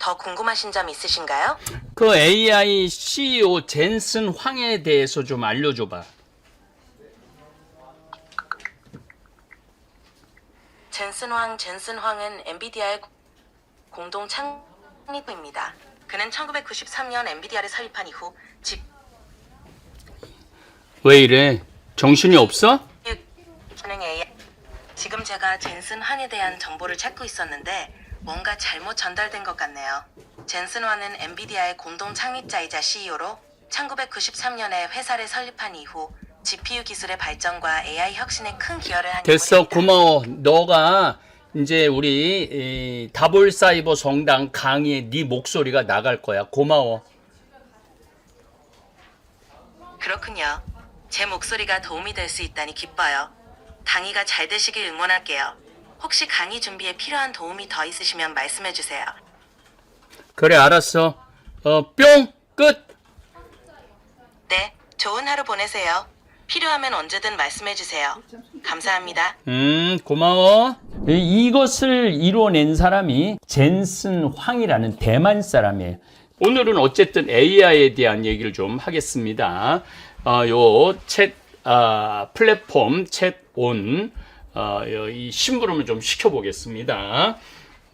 더 궁금하신 점 있으신가요? 그 AI CEO 젠슨 황에 대해서 좀 알려줘봐. 젠슨 황은 엔비디아의 공동 창립입니다. 그는 1993년 엔비디아를 설립한 이후 왜 이래? 정신이 없어? 기능 AI. 지금 제가 젠슨 황에 대한 정보를 찾고 있었는데 뭔가 잘못 전달된 것 같네요. 젠슨 황은 엔비디아의 공동 창립자이자 CEO로 1993년에 회사를 설립한 이후 GPU 기술의 발전과 AI 혁신에 큰 기여를 한 됐어, 인물입니다. 고마워. 너가 이제 우리 다볼사이버 성당 강의에 네 목소리가 나갈 거야. 고마워. 그렇군요. 제 목소리가 도움이 될 수 있다니 기뻐요. 강의가 잘 되시길 응원할게요. 혹시 강의 준비에 필요한 도움이 더 있으시면 말씀해주세요. 그래, 알았어. 뿅! 끝! 네, 좋은 하루 보내세요. 필요하면 언제든 말씀해주세요. 감사합니다. 고마워. 이것을 이뤄낸 사람이 젠슨 황이라는 대만 사람이에요. 오늘은 어쨌든 AI에 대한 얘기를 좀 하겠습니다. 요 플랫폼 챗온 이 심부름을 좀 시켜보겠습니다.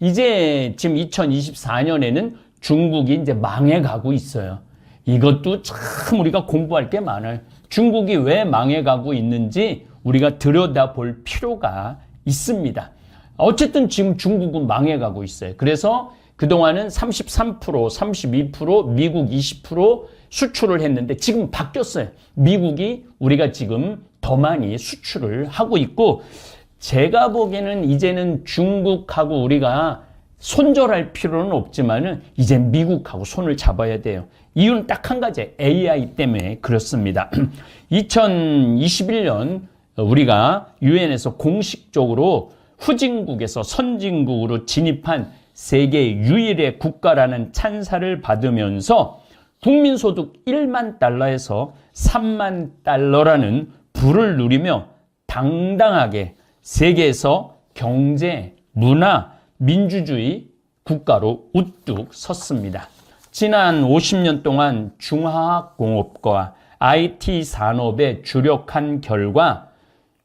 이제 지금 2024년에는 중국이 이제 망해가고 있어요. 이것도 참 우리가 공부할 게 많아요. 중국이 왜 망해가고 있는지 우리가 들여다볼 필요가 있습니다. 어쨌든 지금 중국은 망해가고 있어요. 그래서 그동안은 33%, 32%, 미국 20% 수출을 했는데 지금 바뀌었어요. 미국이 우리가 지금 더 많이 수출을 하고 있고, 제가 보기에는 이제는 중국하고 우리가 손절할 필요는 없지만은 이제 미국하고 손을 잡아야 돼요. 이유는 딱 한 가지, AI 때문에 그렇습니다. 2021년 우리가 유엔에서 공식적으로 후진국에서 선진국으로 진입한 세계 유일의 국가라는 찬사를 받으면서 국민소득 1만 달러에서 3만 달러라는 부를 누리며 당당하게 세계에서 경제, 문화, 민주주의 국가로 우뚝 섰습니다. 지난 50년 동안 중화학공업과 IT 산업에 주력한 결과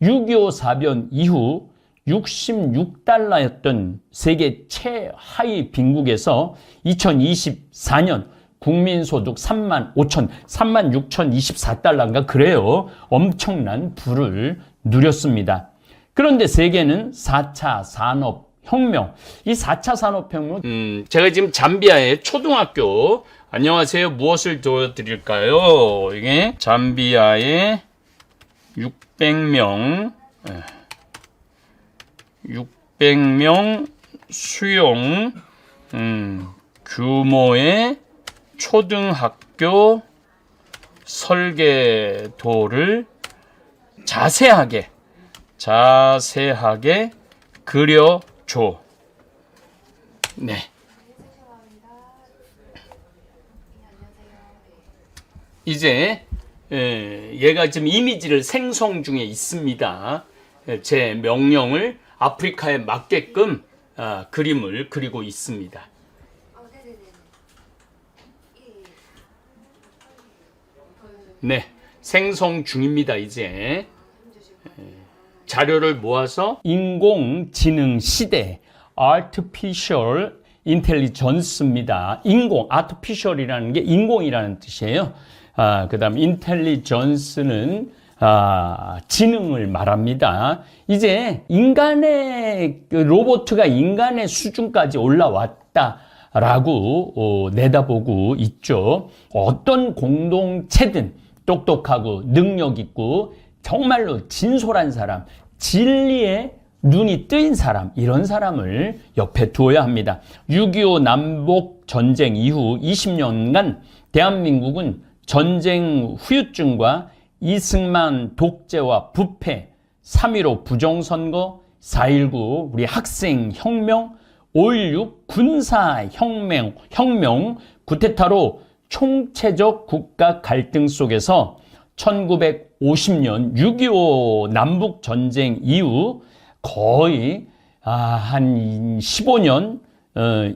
6.25 사변 이후 66달러였던 세계 최하위 빈국에서 2024년 국민소득 36,024달러인가 그래요. 엄청난 부를 누렸습니다. 그런데 세계는 4차 산업혁명, 이 4차 산업혁명, 제가 지금 잠비아의 초등학교, 안녕하세요. 무엇을 도와드릴까요? 이게 잠비아의 600명 수용 규모의 초등학교 설계도를 자세하게 그려줘. 네. 이제 얘가 지금 이미지를 생성 중에 있습니다. 제 명령을 아프리카에 맞게끔 그림을 그리고 있습니다. 네, 생성 중입니다. 이제 자료를 모아서 인공지능 시대, Artificial Intelligence입니다. Artificial이라는 게 인공이라는 뜻이에요. 그 다음 Intelligence는 지능을 말합니다. 이제 인간의 로봇가 인간의 수준까지 올라왔다라고 내다보고 있죠. 어떤 공동체든 똑똑하고 능력 있고 정말로 진솔한 사람, 진리에 눈이 뜨인 사람, 이런 사람을 옆에 두어야 합니다. 6.25 남북 전쟁 이후 20년간 대한민국은 전쟁 후유증과 이승만 독재와 부패, 3.15 부정선거, 4.19 우리 학생혁명, 5.16 군사혁명, 쿠데타로 총체적 국가 갈등 속에서 1950년 6.25 남북전쟁 이후 거의 한 15년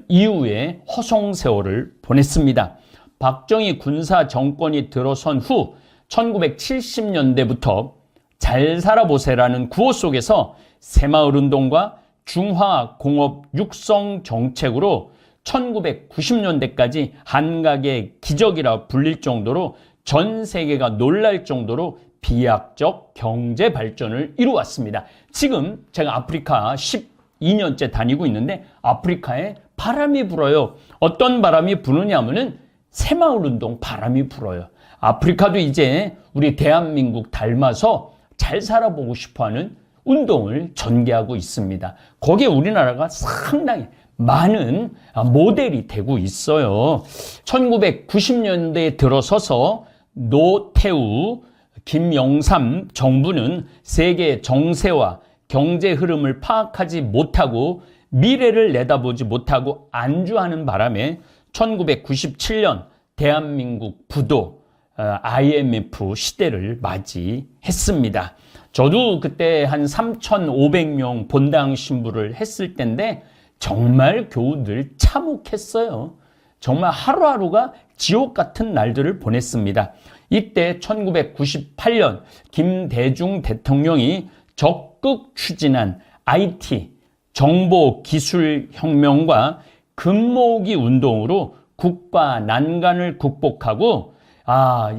이후에 허송세월을 보냈습니다. 박정희 군사 정권이 들어선 후 1970년대부터 잘 살아보세라는 구호 속에서 새마을운동과 중화공업 육성 정책으로 1990년대까지 한각의 기적이라 불릴 정도로 전 세계가 놀랄 정도로 비약적 경제 발전을 이루었습니다. 지금 제가 아프리카 12년째 다니고 있는데 아프리카에 바람이 불어요. 어떤 바람이 부느냐면은 새마을운동 바람이 불어요. 아프리카도 이제 우리 대한민국 닮아서 잘 살아보고 싶어하는 운동을 전개하고 있습니다. 거기에 우리나라가 상당히 많은 모델이 되고 있어요. 1990년대에 들어서서 노태우, 김영삼 정부는 세계 정세와 경제 흐름을 파악하지 못하고 미래를 내다보지 못하고 안주하는 바람에 1997년 대한민국 부도 IMF 시대를 맞이했습니다. 저도 그때 한 3,500명 본당 신부를 했을 때인데 정말 교우들 참혹했어요. 정말 하루하루가 지옥 같은 날들을 보냈습니다. 이때 1998년 김대중 대통령이 적극 추진한 IT, 정보기술혁명과 금모으기 운동으로 국가 난간을 극복하고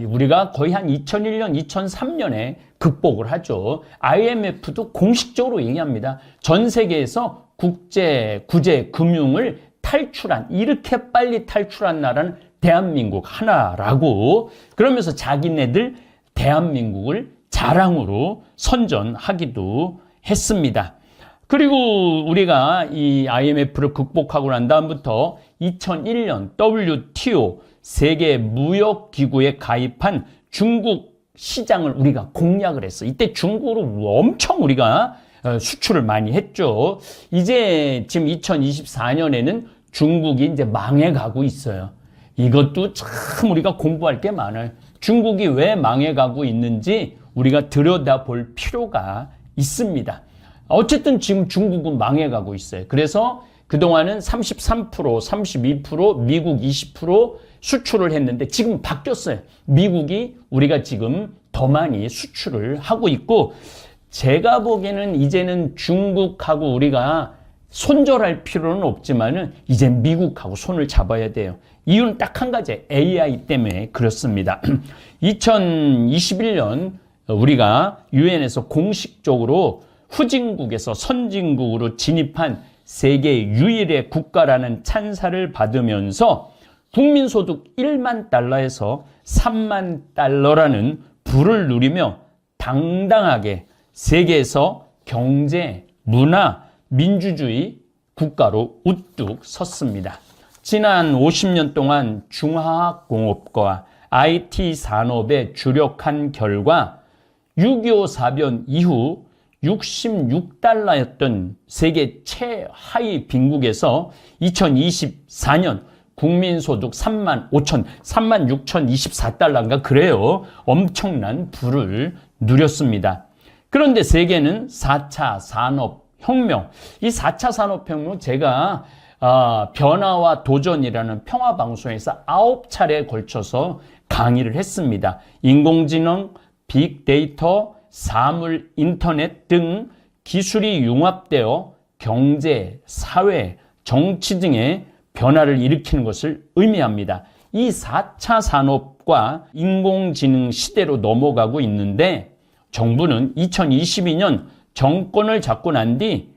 우리가 거의 한 2001년, 2003년에 극복을 하죠. IMF도 공식적으로 얘기합니다. 전 세계에서 구제 금융을 탈출한, 이렇게 빨리 탈출한 나라는 대한민국 하나라고, 그러면서 자기네들 대한민국을 자랑으로 선전하기도 했습니다. 그리고 우리가 이 IMF를 극복하고 난 다음부터 2001년 WTO 세계무역기구에 가입한 중국 시장을 우리가 공략을 했어. 이때 중국으로 엄청 우리가 수출을 많이 했죠. 이제 지금 2024년에는 중국이 이제 망해가고 있어요. 이것도 참 우리가 공부할 게 많아요. 중국이 왜 망해가고 있는지 우리가 들여다볼 필요가 있습니다. 어쨌든 지금 중국은 망해가고 있어요. 그래서 그동안은 33%, 32%, 미국 20% 수출을 했는데 지금 바뀌었어요. 미국이 우리가 지금 더 많이 수출을 하고 있고, 제가 보기에는 이제는 중국하고 우리가 손절할 필요는 없지만은 이제 미국하고 손을 잡아야 돼요. 이유는 딱 한 가지, AI 때문에 그렇습니다. 2021년 우리가 유엔에서 공식적으로 후진국에서 선진국으로 진입한 세계 유일의 국가라는 찬사를 받으면서 국민소득 1만 달러에서 3만 달러라는 부를 누리며 당당하게 세계에서 경제, 문화, 민주주의 국가로 우뚝 섰습니다. 지난 50년 동안 중화학공업과 IT 산업에 주력한 결과 6.25 사변 이후 66달러였던 세계 최하위 빈국에서 2024년 국민소득 36,024달러인가 그래요. 엄청난 부를 누렸습니다. 그런데 세계는 4차 산업혁명, 이 4차 산업혁명 제가 변화와 도전이라는 평화방송에서 9차례에 걸쳐서 강의를 했습니다. 인공지능, 빅데이터, 사물, 인터넷 등 기술이 융합되어 경제, 사회, 정치 등의 변화를 일으키는 것을 의미합니다. 이 4차 산업과 인공지능 시대로 넘어가고 있는데 정부는 2022년 정권을 잡고 난 뒤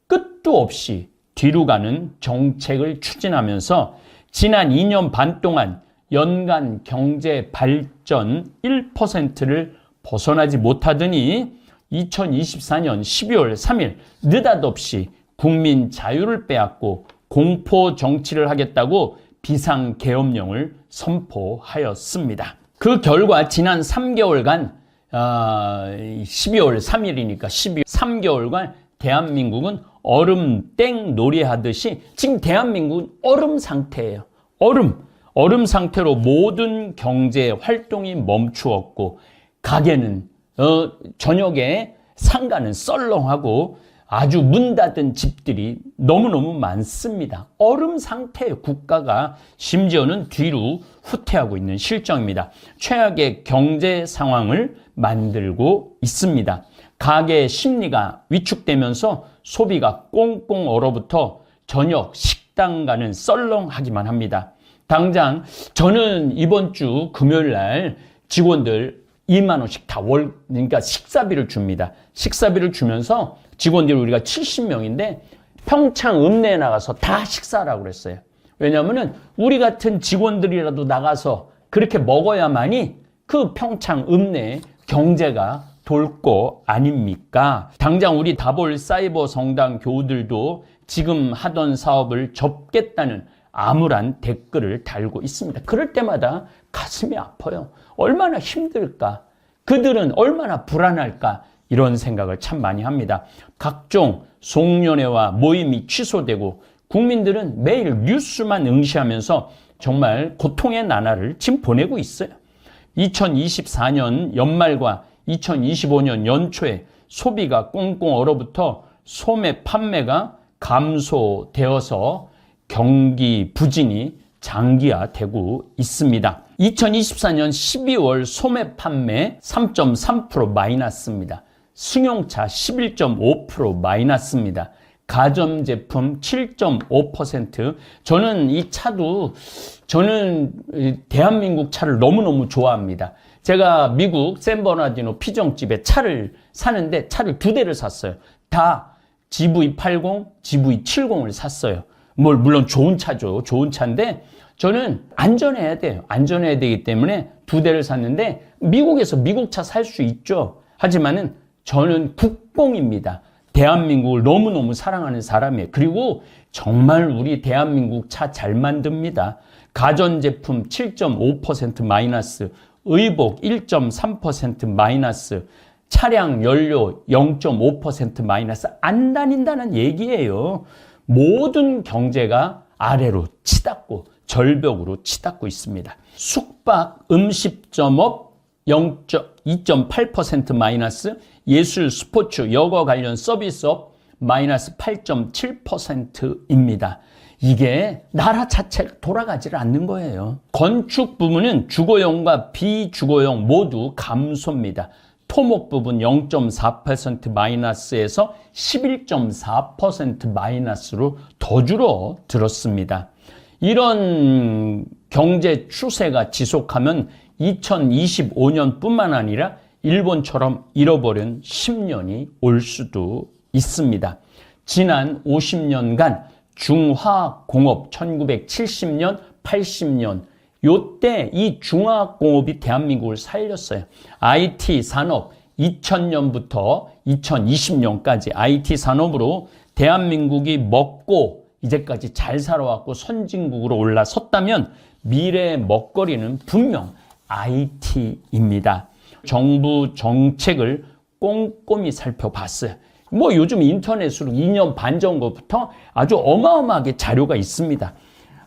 끝도 없이 뒤로 가는 정책을 추진하면서 지난 2년 반 동안 연간 경제 발전 1%를 벗어나지 못하더니 2024년 12월 3일 느닷없이 국민 자유를 빼앗고 공포 정치를 하겠다고 비상계엄령을 선포하였습니다. 그 결과 지난 3개월간 12월 3일이니까 3개월간 대한민국은 얼음 땡 놀이 하듯이 지금 대한민국은 얼음 상태예요. 얼음 상태로 모든 경제 활동이 멈추었고 가게는 저녁에 상가는 썰렁하고 아주 문 닫은 집들이 너무너무 많습니다. 얼음 상태의 국가가 심지어는 뒤로 후퇴하고 있는 실정입니다. 최악의 경제 상황을 만들고 있습니다. 가계 심리가 위축되면서 소비가 꽁꽁 얼어붙어 저녁 식당 가는 썰렁하기만 합니다. 당장 저는 이번 주 금요일 날 직원들 2만 원씩 다 그러니까 식사비를 줍니다. 식사비를 주면서 직원들이 우리가 70명인데 평창 읍내에 나가서 다 식사하라고 그랬어요. 왜냐하면 우리 같은 직원들이라도 나가서 그렇게 먹어야만이 그 평창 읍내에 경제가 돌 거 아닙니까? 당장 우리 다볼 사이버 성당 교우들도 지금 하던 사업을 접겠다는 암울한 댓글을 달고 있습니다. 그럴 때마다 가슴이 아파요. 얼마나 힘들까? 그들은 얼마나 불안할까? 이런 생각을 참 많이 합니다. 각종 송년회와 모임이 취소되고 국민들은 매일 뉴스만 응시하면서 정말 고통의 나날을 지금 보내고 있어요. 2024년 연말과 2025년 연초에 소비가 꽁꽁 얼어붙어 소매 판매가 감소되어서 경기 부진이 장기화되고 있습니다. 2024년 12월 소매 판매 3.3% 마이너스입니다. 승용차 11.5% 마이너스입니다. 가전제품 7.5%. 저는 이 차도 대한민국 차를 너무너무 좋아합니다. 제가 미국 샌버나디노 피정집에 차를 사는데 차를 2대를 샀어요. 다 GV80, GV70을 샀어요. 물론 좋은 차죠. 좋은 차인데 저는 안전해야 돼요. 안전해야 되기 때문에 2대를 샀는데 미국에서 미국 차 살 수 있죠. 하지만은 저는 국뽕입니다. 대한민국을 너무너무 사랑하는 사람이에요. 그리고 정말 우리 대한민국 차 잘 만듭니다. 가전제품 7.5% 마이너스, 의복 1.3% 마이너스, 차량 연료 0.5% 마이너스 안 다닌다는 얘기예요. 모든 경제가 아래로 치닫고 절벽으로 치닫고 있습니다. 숙박, 음식점업 2.8% 마이너스, 예술, 스포츠, 여가 관련 서비스업 마이너스 8.7%입니다. 이게 나라 자체가 돌아가지를 않는 거예요. 건축 부문은 주거용과 비주거용 모두 감소입니다. 토목 부분 0.4% 마이너스에서 11.4% 마이너스로 더 줄어들었습니다. 이런 경제 추세가 지속하면 2025년뿐만 아니라 일본처럼 잃어버린 10년이 올 수도 있습니다. 지난 50년간 중화공업 1970년, 80년 요때 이 중화공업이 대한민국을 살렸어요. IT 산업 2000년부터 2020년까지 IT 산업으로 대한민국이 먹고 이제까지 잘 살아왔고 선진국으로 올라섰다면 미래의 먹거리는 분명 IT입니다. 정부 정책을 꼼꼼히 살펴봤어요. 요즘 인터넷으로 2년 반 전부터 아주 어마어마하게 자료가 있습니다.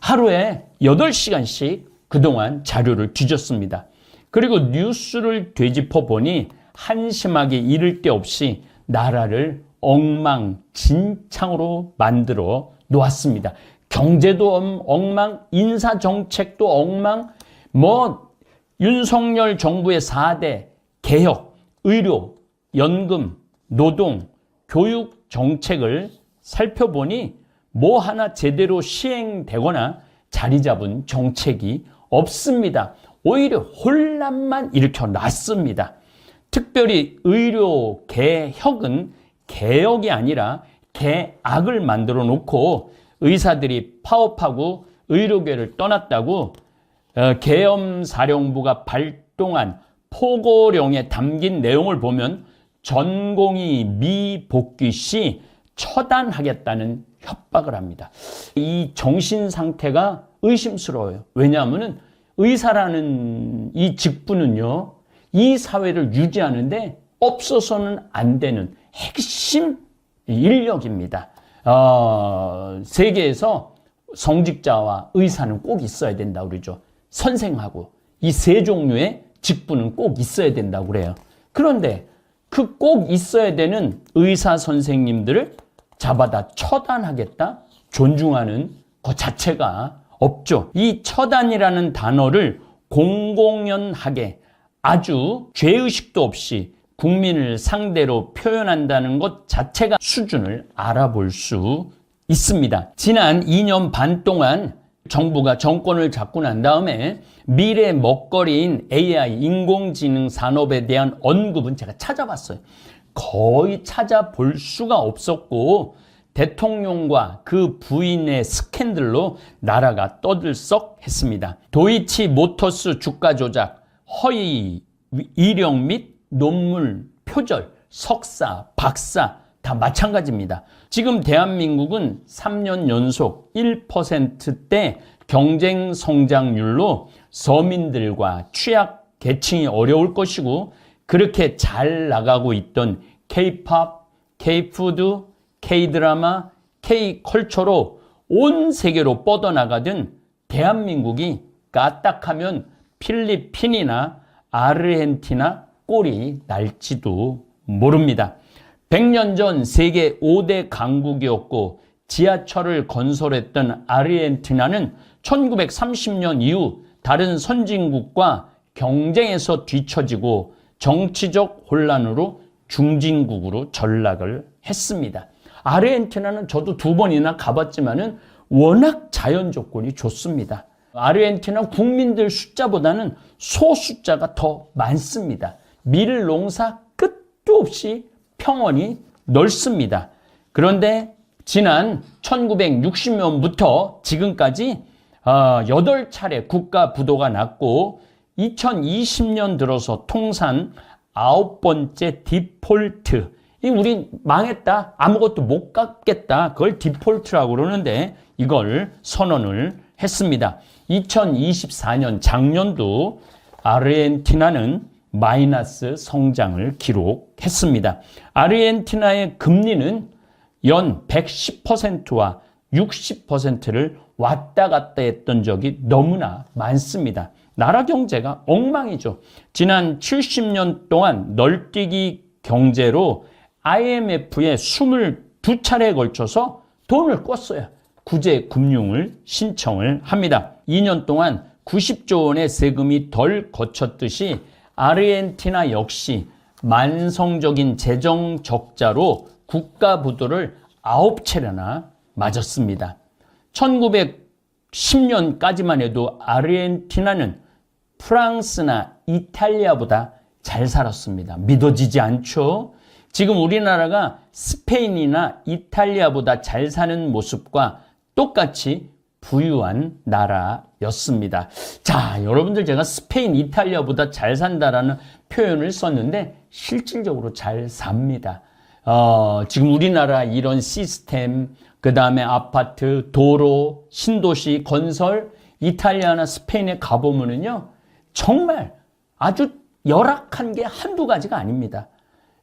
하루에 8시간씩 그동안 자료를 뒤졌습니다. 그리고 뉴스를 되짚어 보니 한심하게 이를 데 없이 나라를 엉망진창으로 만들어 놓았습니다. 경제도 엉망, 인사정책도 엉망, 윤석열 정부의 4대 개혁, 의료, 연금, 노동, 교육 정책을 살펴보니 하나 제대로 시행되거나 자리 잡은 정책이 없습니다. 오히려 혼란만 일으켜 놨습니다. 특별히 의료 개혁은 개혁이 아니라 개악을 만들어 놓고 의사들이 파업하고 의료계를 떠났다고 계엄사령부가 발동한 포고령에 담긴 내용을 보면 전공의 미복귀 시 처단하겠다는 협박을 합니다. 이 정신 상태가 의심스러워요. 왜냐하면 의사라는 이 직분은요, 이 사회를 유지하는데 없어서는 안 되는 핵심 인력입니다. 세계에서 성직자와 의사는 꼭 있어야 된다고 그러죠. 선생하고 이 세 종류의 직분은 꼭 있어야 된다고 그래요. 그런데 그 꼭 있어야 되는 의사 선생님들을 잡아다 처단하겠다, 존중하는 것 자체가 없죠. 이 처단이라는 단어를 공공연하게 아주 죄의식도 없이 국민을 상대로 표현한다는 것 자체가 수준을 알아볼 수 있습니다. 지난 2년 반 동안 정부가 정권을 잡고 난 다음에 미래 먹거리인 AI, 인공지능 산업에 대한 언급은 제가 찾아봤어요. 거의 찾아볼 수가 없었고, 대통령과 그 부인의 스캔들로 나라가 떠들썩했습니다. 도이치 모터스 주가 조작, 허위 이력 및 논문 표절, 석사, 박사 다 마찬가지입니다. 지금 대한민국은 3년 연속 1%대 경쟁 성장률로 서민들과 취약 계층이 어려울 것이고, 그렇게 잘 나가고 있던 K-팝, K-푸드, K-드라마, K-컬처로 온 세계로 뻗어나가던 대한민국이 까딱하면 필리핀이나 아르헨티나 꼴이 날지도 모릅니다. 100년 전 세계 5대 강국이었고 지하철을 건설했던 아르헨티나는 1930년 이후 다른 선진국과 경쟁에서 뒤처지고 정치적 혼란으로 중진국으로 전락을 했습니다. 아르헨티나는 저도 2번이나 가봤지만은 워낙 자연 조건이 좋습니다. 아르헨티나 국민들 숫자보다는 소 숫자가 더 많습니다. 밀 농사 끝도 없이 평원이 넓습니다. 그런데 지난 1960년부터 지금까지 8차례 국가 부도가 났고 2020년 들어서 통산 9번째 디폴트. 우리 망했다, 아무것도 못 갚겠다, 그걸 디폴트라고 그러는데 이걸 선언을 했습니다. 2024년 작년도 아르헨티나는 마이너스 성장을 기록했습니다. 아르헨티나의 금리는 연 110%와 60%를 왔다 갔다 했던 적이 너무나 많습니다. 나라 경제가 엉망이죠. 지난 70년 동안 널뛰기 경제로 IMF에 22차례에 걸쳐서 돈을 꿨어요. 구제 금융을 신청을 합니다. 2년 동안 90조 원의 세금이 덜 거쳤듯이 아르헨티나 역시 만성적인 재정 적자로 국가 부도를 9차례나 맞았습니다. 1910년까지만 해도 아르헨티나는 프랑스나 이탈리아보다 잘 살았습니다. 믿어지지 않죠? 지금 우리나라가 스페인이나 이탈리아보다 잘 사는 모습과 똑같이 부유한 나라였습니다. 자, 여러분들, 제가 스페인, 이탈리아보다 잘 산다라는 표현을 썼는데 실질적으로 잘 삽니다. 지금 우리나라 이런 시스템, 그 다음에 아파트, 도로, 신도시 건설, 이탈리아나 스페인에 가보면은요, 정말 아주 열악한 게 한두 가지가 아닙니다.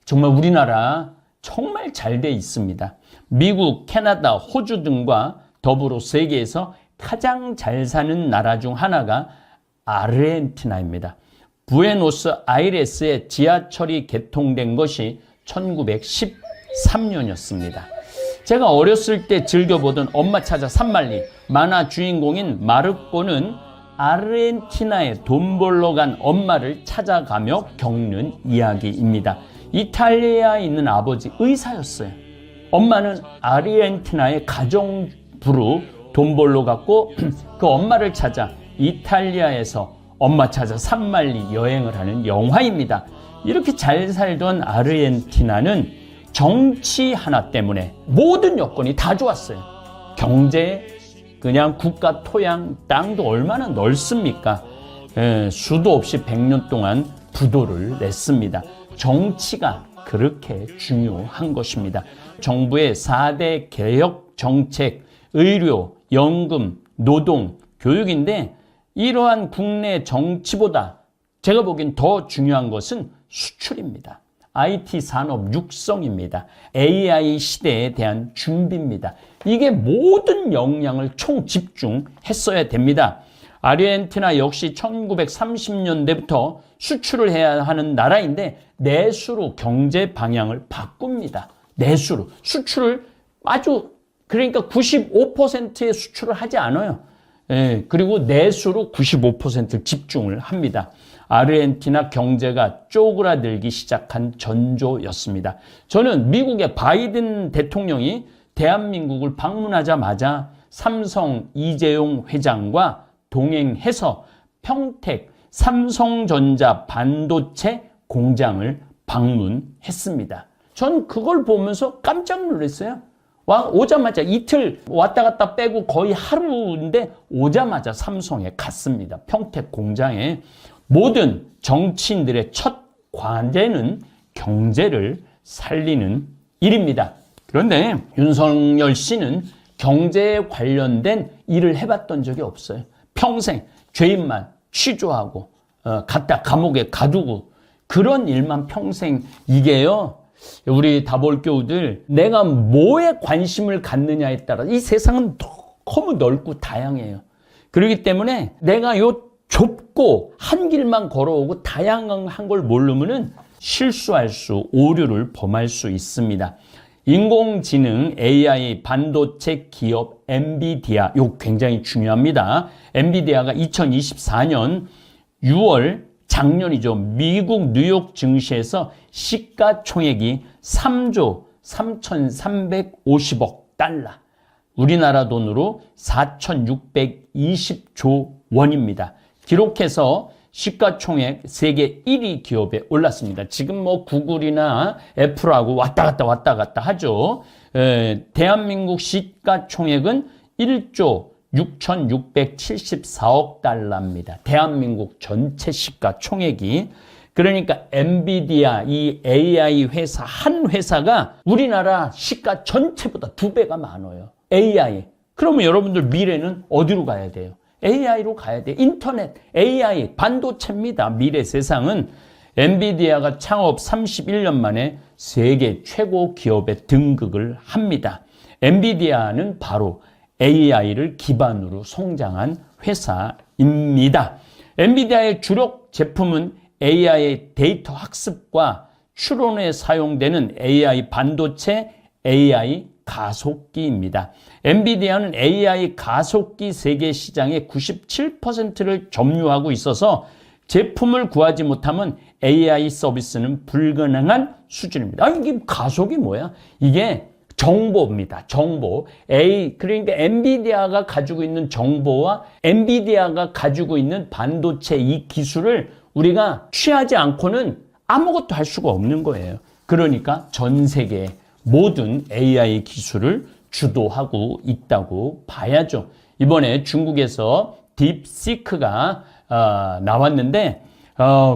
정말 우리나라 정말 잘 돼 있습니다. 미국, 캐나다, 호주 등과 더불어 세계에서 가장 잘 사는 나라 중 하나가 아르헨티나입니다. 부에노스아이레스에 지하철이 개통된 것이 1913년이었습니다. 제가 어렸을 때 즐겨보던 엄마 찾아 산말리 만화 주인공인 마르코는 아르헨티나에 돈 벌러 간 엄마를 찾아가며 겪는 이야기입니다. 이탈리아에 있는 아버지 의사였어요. 엄마는 아르헨티나의 가정부로 돈 벌러 갔고 그 엄마를 찾아 이탈리아에서 엄마 찾아 산말리 여행을 하는 영화입니다. 이렇게 잘 살던 아르헨티나는 정치 하나 때문에 모든 여건이 다 좋았어요. 경제, 그냥 국가 토양, 땅도 얼마나 넓습니까? 수도 없이 100년 동안 부도를 냈습니다. 정치가 그렇게 중요한 것입니다. 정부의 4대 개혁 정책, 의료, 연금, 노동, 교육인데 이러한 국내 정치보다 제가 보기엔 더 중요한 것은 수출입니다. IT 산업 육성입니다. AI 시대에 대한 준비입니다. 이게 모든 역량을 총 집중했어야 됩니다. 아르헨티나 역시 1930년대부터 수출을 해야 하는 나라인데 내수로 경제 방향을 바꿉니다. 내수로. 수출을 아주 그러니까 95%의 수출을 하지 않아요. 예, 그리고 내수로 95%를 집중을 합니다. 아르헨티나 경제가 쪼그라들기 시작한 전조였습니다. 저는 미국의 바이든 대통령이 대한민국을 방문하자마자 삼성 이재용 회장과 동행해서 평택 삼성전자 반도체 공장을 방문했습니다. 전 그걸 보면서 깜짝 놀랐어요. 오자마자 이틀 왔다 갔다 빼고 거의 하루인데 오자마자 삼성에 갔습니다. 평택 공장에. 모든 정치인들의 첫 과제는 경제를 살리는 일입니다. 그런데 윤석열 씨는 경제에 관련된 일을 해봤던 적이 없어요. 평생 죄인만 취조하고 갖다 감옥에 가두고 그런 일만 평생. 이게요, 우리 다볼교우들, 내가 뭐에 관심을 갖느냐에 따라 이 세상은 너무 넓고 다양해요. 그렇기 때문에 내가 요 좁고 한 길만 걸어오고 다양한 걸 모르면은 실수할 수, 오류를 범할 수 있습니다. 인공지능 AI 반도체 기업 엔비디아, 요 굉장히 중요합니다. 엔비디아가 2024년 6월 작년이죠. 미국 뉴욕 증시에서 시가총액이 3조 3,350억 달러. 우리나라 돈으로 4,620조 원입니다. 기록해서 시가총액 세계 1위 기업에 올랐습니다. 지금 뭐 구글이나 애플하고 왔다 갔다 하죠. 대한민국 시가총액은 1조 6,674억 달러입니다. 대한민국 전체 시가총액이. 그러니까 엔비디아, 이 AI 회사, 한 회사가 우리나라 시가 전체보다 2배가 많아요. AI. 그러면 여러분들 미래는 어디로 가야 돼요? AI로 가야 돼요. 인터넷, AI, 반도체입니다. 미래 세상은. 엔비디아가 창업 31년 만에 세계 최고 기업에 등극을 합니다. 엔비디아는 바로 AI를 기반으로 성장한 회사입니다. 엔비디아의 주력 제품은 AI 데이터 학습과 추론에 사용되는 AI 반도체, AI 가속기입니다. 엔비디아는 AI 가속기 세계 시장의 97%를 점유하고 있어서 제품을 구하지 못하면 AI 서비스는 불가능한 수준입니다. 이게 가속이 뭐야? 이게 정보입니다. 정보. 그러니까 엔비디아가 가지고 있는 정보와 엔비디아가 가지고 있는 반도체 이 기술을 우리가 취하지 않고는 아무것도 할 수가 없는 거예요. 그러니까 전 세계 모든 AI 기술을 주도하고 있다고 봐야죠. 이번에 중국에서 딥시크가 나왔는데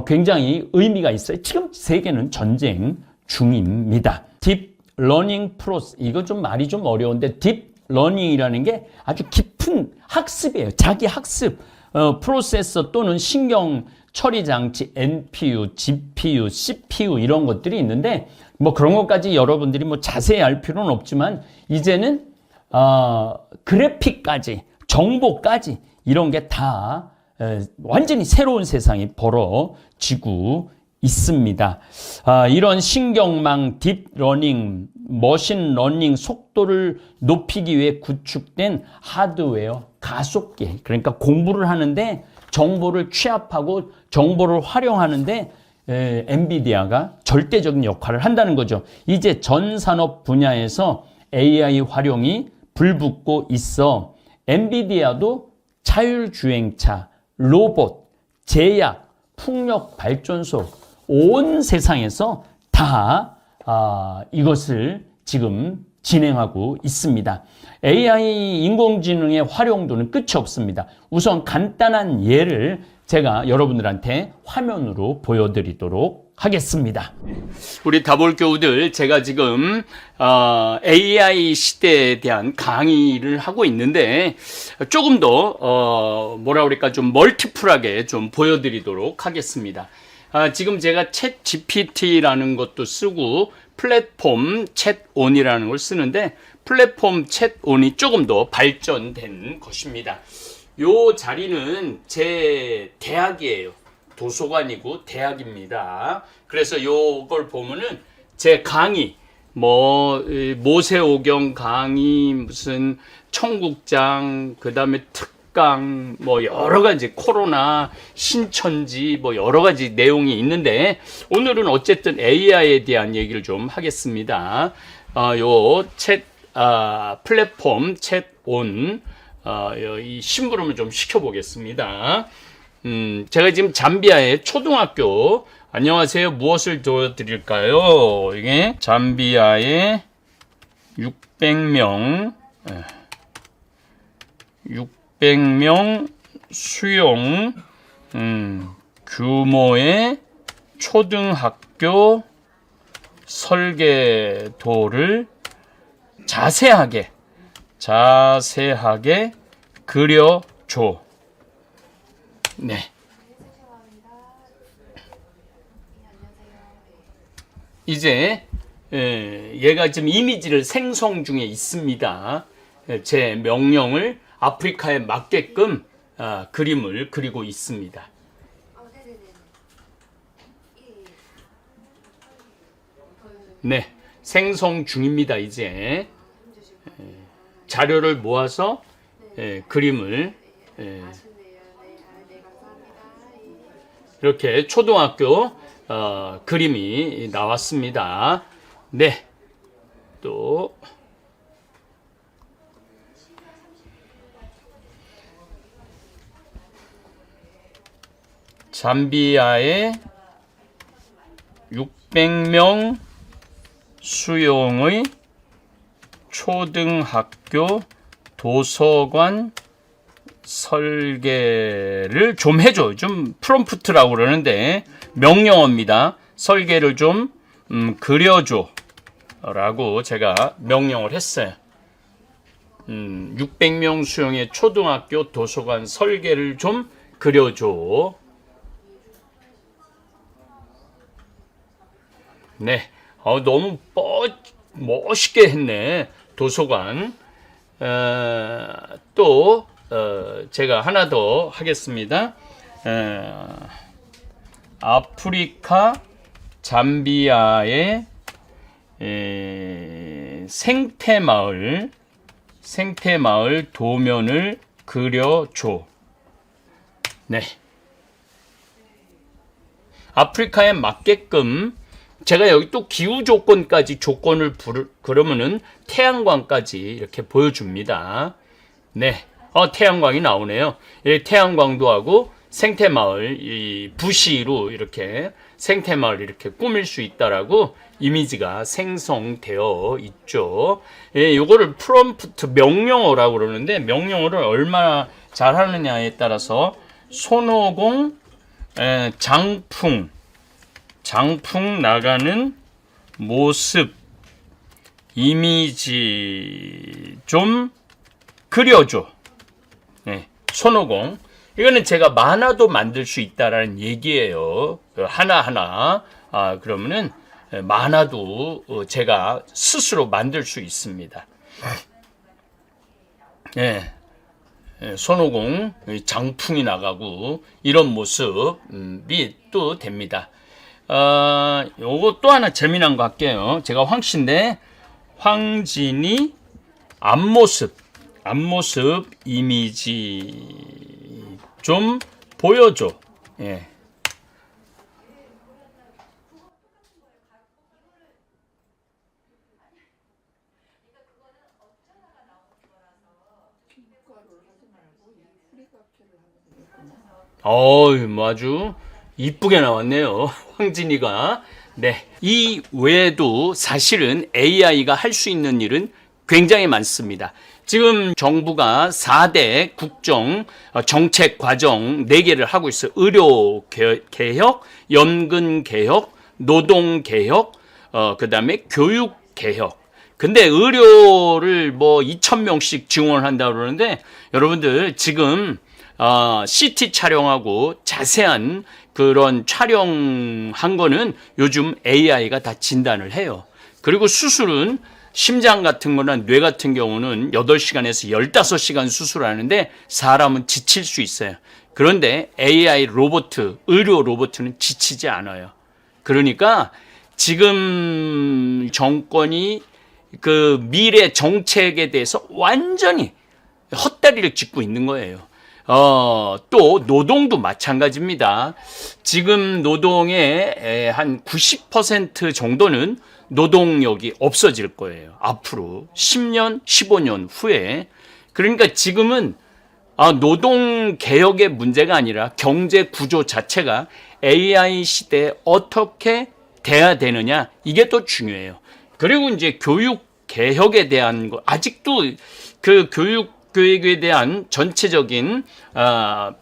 굉장히 의미가 있어요. 지금 세계는 전쟁 중입니다. 딥러닝 프로세스, 이거 좀 말이 좀 어려운데 딥러닝이라는 게 아주 깊은 학습이에요. 자기 학습. 프로세서 또는 신경 처리 장치, NPU, GPU, CPU 이런 것들이 있는데 뭐 그런 것까지 여러분들이 뭐 자세히 알 필요는 없지만 이제는 그래픽까지, 정보까지 이런 게 다 완전히 새로운 세상이 벌어지고 있습니다. 이런 신경망, 딥러닝, 머신러닝 속도를 높이기 위해 구축된 하드웨어 가속기, 그러니까 공부를 하는데 정보를 취합하고 정보를 활용하는데 엔비디아가 절대적인 역할을 한다는 거죠. 이제 전 산업 분야에서 AI 활용이 불붙고 있어 엔비디아도 자율주행차, 로봇, 제약, 풍력 발전소 온 세상에서 다 이것을 지금 진행하고 있습니다. AI 인공지능의 활용도는 끝이 없습니다. 우선 간단한 예를 제가 여러분들한테 화면으로 보여드리도록 하겠습니다. 우리 다볼교우들, 제가 지금 AI 시대에 대한 강의를 하고 있는데 조금 더 뭐라 그럴까 좀 멀티플하게 좀 보여드리도록 하겠습니다. 지금 제가 챗 GPT라는 것도 쓰고 플랫폼 챗온이라는 걸 쓰는데 플랫폼 챗온이 조금 더 발전된 것입니다. 요 자리는 제 대학이에요. 도서관이고 대학입니다. 그래서 요걸 보면은 제 강의, 모세오경 강의, 무슨 청국장, 그 다음에 특강, 여러 가지 코로나, 신천지, 여러 가지 내용이 있는데, 오늘은 어쨌든 AI에 대한 얘기를 좀 하겠습니다. 요 플랫폼 챗온, 이 심부름을 좀 시켜보겠습니다. 제가 지금 잠비아의 초등학교, 안녕하세요. 무엇을 도와드릴까요? 이게 잠비아의 600명 수용 규모의 초등학교 설계도를 자세하게 그려줘. 네. 이제 얘가 지금 이미지를 생성 중에 있습니다. 제 명령을 아프리카에 맞게끔 그림을 그리고 있습니다. 네, 생성 중입니다. 이제 자료를 모아서 그림을 이렇게 초등학교 그림이 나왔습니다. 네, 또 잠비아의 600명 수용의 초등학교 도서관 설계를 좀 해줘. 좀 프롬프트라고 그러는데 명령어입니다. 설계를 좀 그려줘 라고 제가 명령을 했어요. 600명 수용의 초등학교 도서관 설계를 좀 그려줘. 네, 너무 멋있게 했네. 도서관. 또 제가 하나 더 하겠습니다. 아프리카 잠비아의 생태마을 도면을 그려줘. 네. 아프리카에 맞게끔 제가 여기 또 기후 조건까지 그러면은 태양광까지 이렇게 보여줍니다. 네. 태양광이 나오네요. 태양광도 하고 생태마을, 이 부시로 이렇게 생태마을 이렇게 꾸밀 수 있다라고 이미지가 생성되어 있죠. 요거를 프롬프트 명령어라고 그러는데 명령어를 얼마나 잘하느냐에 따라서 손오공 장풍 나가는 모습 이미지 좀 그려줘. 네, 손오공. 이거는 제가 만화도 만들 수 있다라는 얘기예요. 하나하나. 그러면은 만화도 제가 스스로 만들 수 있습니다. 네. 손오공 장풍이 나가고 이런 모습이 또 됩니다. 요거 또 하나 재미난 거 할게요. 제가 황씨인데 황진이 앞모습 이미지 좀 보여줘. 예. 아주 이쁘게 나왔네요. 황진이가. 네. 이 외에도 사실은 AI가 할 수 있는 일은 굉장히 많습니다. 지금 정부가 4대 국정 정책 과정 4개를 하고 있어요. 의료 개혁, 연금 개혁, 노동 개혁, 그다음에 교육 개혁. 근데 의료를 2,000명씩 지원한다고 그러는데 여러분들 지금 CT 촬영하고 자세한 그런 촬영한 거는 요즘 AI가 다 진단을 해요. 그리고 수술은 심장 같은 거나 뇌 같은 경우는 8시간에서 15시간 수술하는데 사람은 지칠 수 있어요. 그런데 AI 로봇, 의료 로봇은 지치지 않아요. 그러니까 지금 정권이 그 미래 정책에 대해서 완전히 헛다리를 짚고 있는 거예요. 또 노동도 마찬가지입니다. 지금 노동의 한 90% 정도는 노동력이 없어질 거예요. 앞으로 10년, 15년 후에. 그러니까 지금은 노동 개혁의 문제가 아니라 경제 구조 자체가 AI 시대에 어떻게 돼야 되느냐, 이게 더 중요해요. 그리고 이제 교육 개혁에 대한 거, 아직도 그 교육 교육에 대한 전체적인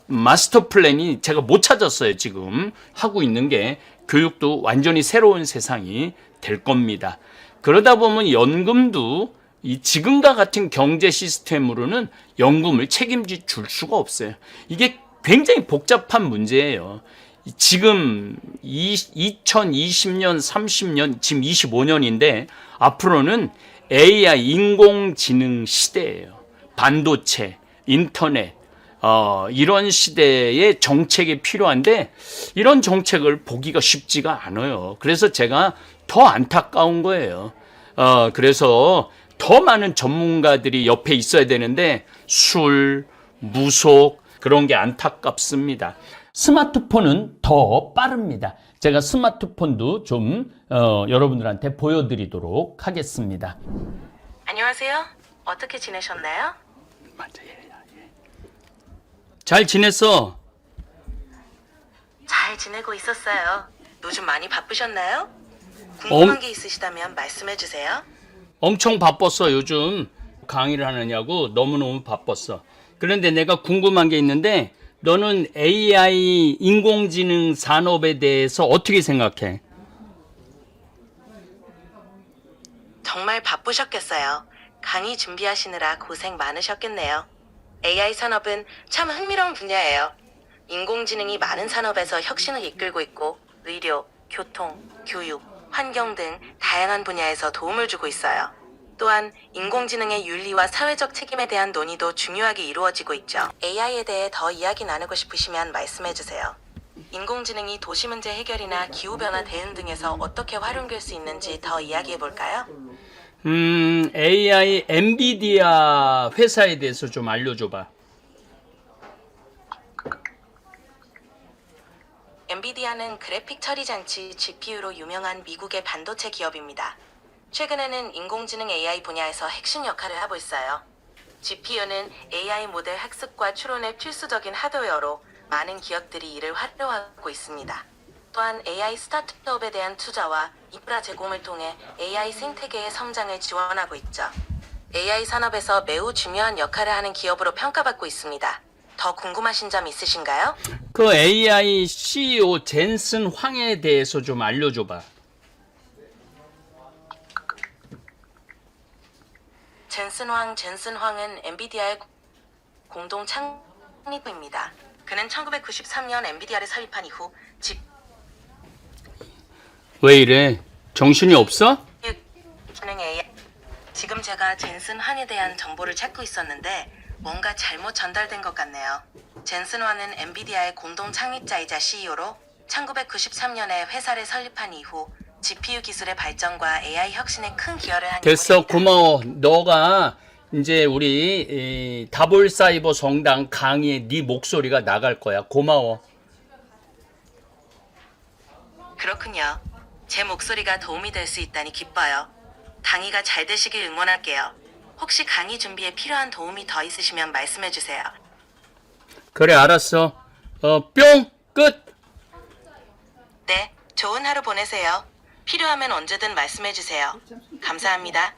마스터 플랜이 제가 못 찾았어요. 지금 하고 있는 게 교육도 완전히 새로운 세상이 될 겁니다. 그러다 보면 연금도 이 지금과 같은 경제 시스템으로는 연금을 책임질 줄 수가 없어요. 이게 굉장히 복잡한 문제예요. 지금 2020년, 30년, 지금 25년인데 앞으로는 AI 인공지능 시대예요. 반도체, 인터넷, 이런 시대의 정책이 필요한데 이런 정책을 보기가 쉽지가 않아요. 그래서 제가 더 안타까운 거예요. 그래서 더 많은 전문가들이 옆에 있어야 되는데 술, 무속 그런 게 안타깝습니다. 스마트폰은 더 빠릅니다. 제가 스마트폰도 좀 여러분들한테 보여드리도록 하겠습니다. 안녕하세요. 어떻게 지내셨나요? 잘 지냈어? 잘 지내고 있었어요. 요즘 많이 바쁘셨나요? 궁금한 게 있으시다면 말씀해 주세요. 엄청 바빴어. 요즘 강의를 하느냐고 너무너무 바빴어. 그런데 내가 궁금한 게 있는데 너는 AI 인공지능 산업에 대해서 어떻게 생각해? 정말 바쁘셨겠어요. 강의 준비하시느라 고생 많으셨겠네요. AI 산업은 참 흥미로운 분야예요. 인공지능이 많은 산업에서 혁신을 이끌고 있고 의료, 교통, 교육, 환경 등 다양한 분야에서 도움을 주고 있어요. 또한 인공지능의 윤리와 사회적 책임에 대한 논의도 중요하게 이루어지고 있죠. AI에 대해 더 이야기 나누고 싶으시면 말씀해 주세요. 인공지능이 도시 문제 해결이나 기후변화 대응 등에서 어떻게 활용될 수 있는지 더 이야기해 볼까요? AI 엔비디아 회사에 대해서 좀 알려줘봐. 엔비디아는 그래픽 처리 장치 GPU로 유명한 미국의 반도체 기업입니다. 최근에는 인공지능 AI 분야에서 핵심 역할을 하고 있어요. GPU는 AI 모델 학습과 추론의 필수적인 하드웨어로 많은 기업들이 이를 활용하고 있습니다. 또한 AI 스타트업에 대한 투자와 인프라 제공을 통해 AI 생태계의 성장을 지원하고 있죠. AI 산업에서 매우 중요한 역할을 하는 기업으로 평가받고 있습니다. 더 궁금하신 점 있으신가요? 그 AI CEO 젠슨 황에 대해서 좀 알려줘봐. 젠슨 황은 엔비디아의 공동 창립부입니다. 그는 1993년 엔비디아를 설립한 이후 왜 이래? 정신이 없어? 지금 제가 젠슨 황에 대한 정보를 찾고 있었는데 뭔가 잘못 전달된 것 같네요. 젠슨 황은 엔비디아의 공동 창립자이자 CEO로 1993년에 회사를 설립한 이후 GPU 기술의 발전과 AI 혁신에 큰 기여를 한 됐어, 인물입니다. 고마워. 너가 이제 우리 다볼사이버 성당 강의에 네 목소리가 나갈 거야. 고마워. 그렇군요. 제 목소리가 도움이 될 수 있다니 기뻐요. 강의가 잘 되시길 응원할게요. 혹시 강의 준비에 필요한 도움이 더 있으시면 말씀해 주세요. 그래, 알았어. 뿅! 끝! 네, 좋은 하루 보내세요. 필요하면 언제든 말씀해 주세요. 감사합니다.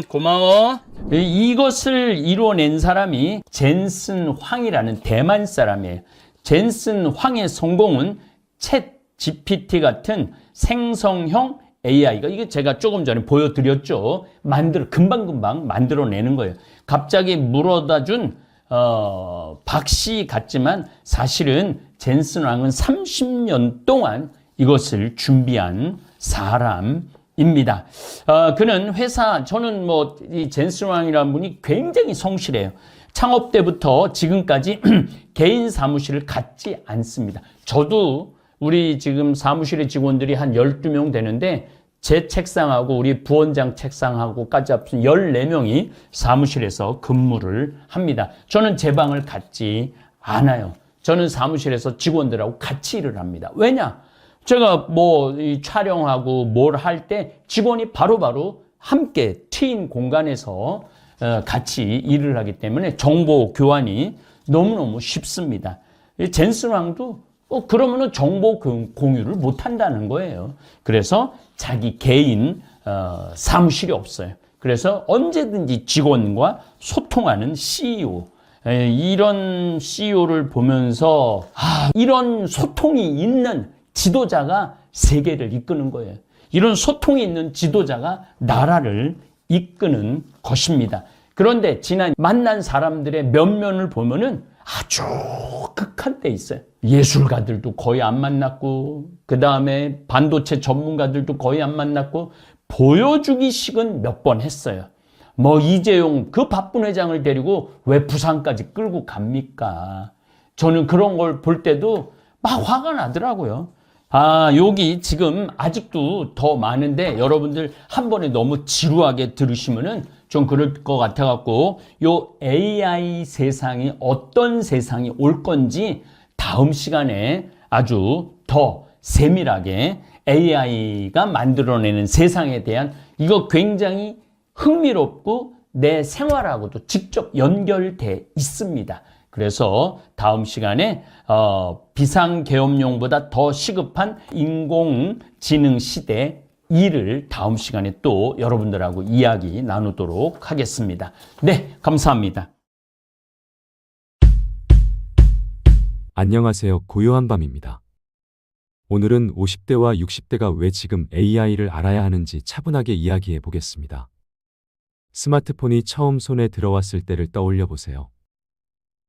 고마워. 이것을 이뤄낸 사람이 젠슨 황이라는 대만 사람이에요. 젠슨 황의 성공은 챗 GPT 같은 생성형 AI가 이게 제가 조금 전에 보여드렸죠. 금방금방 만들어내는 거예요. 갑자기 물어다 준 박씨 같지만 사실은 젠슨 황은 30년 동안 이것을 준비한 입니다. 그는 저는 이 젠슨 왕이라는 분이 굉장히 성실해요. 창업 때부터 지금까지 개인 사무실을 갖지 않습니다. 저도 우리 지금 사무실의 직원들이 한 12명 되는데 제 책상하고 우리 부원장 책상하고까지 합친 14명이 사무실에서 근무를 합니다. 저는 제 방을 갖지 않아요. 저는 사무실에서 직원들하고 같이 일을 합니다. 왜냐? 제가 이 촬영하고 뭘 할 때 직원이 바로바로 함께 트인 공간에서 같이 일을 하기 때문에 정보 교환이 너무너무 쉽습니다. 젠슨 왕도 그러면은 정보 공유를 못 한다는 거예요. 그래서 자기 개인 사무실이 없어요. 그래서 언제든지 직원과 소통하는 CEO. 이런 CEO를 보면서 이런 소통이 있는 지도자가 세계를 이끄는 거예요. 이런 소통이 있는 지도자가 나라를 이끄는 것입니다. 그런데 지난 만난 사람들의 면면을 보면은 아주 극한 때 있어요. 예술가들도 거의 안 만났고, 그 다음에 반도체 전문가들도 거의 안 만났고, 보여주기식은 몇 번 했어요. 이재용 그 바쁜 회장을 데리고 왜 부산까지 끌고 갑니까? 저는 그런 걸 볼 때도 막 화가 나더라고요. 여기 지금 아직도 더 많은데 여러분들 한 번에 너무 지루하게 들으시면은 좀 그럴 것 같아갖고 요 AI 세상이 어떤 세상이 올 건지 다음 시간에 아주 더 세밀하게 AI가 만들어내는 세상에 대한 이거 굉장히 흥미롭고 내 생활하고도 직접 연결돼 있습니다. 그래서 다음 시간에 비상계엄용보다 더 시급한 인공지능 시대 2를 다음 시간에 또 여러분들하고 이야기 나누도록 하겠습니다. 네, 감사합니다. 안녕하세요. 고요한 밤입니다. 오늘은 50대와 60대가 왜 지금 AI를 알아야 하는지 차분하게 이야기해 보겠습니다. 스마트폰이 처음 손에 들어왔을 때를 떠올려 보세요.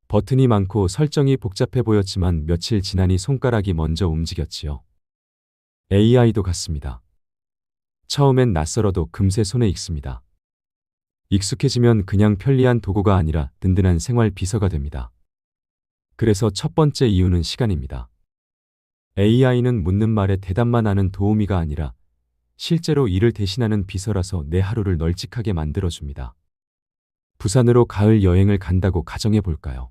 버튼이 많고 설정이 복잡해 보였지만 며칠 지나니 손가락이 먼저 움직였지요. AI도 같습니다. 처음엔 낯설어도 금세 손에 익습니다. 익숙해지면 그냥 편리한 도구가 아니라 든든한 생활 비서가 됩니다. 그래서 첫 번째 이유는 시간입니다. AI는 묻는 말에 대답만 하는 도우미가 아니라 실제로 일을 대신하는 비서라서 내 하루를 널찍하게 만들어줍니다. 부산으로 가을 여행을 간다고 가정해 볼까요?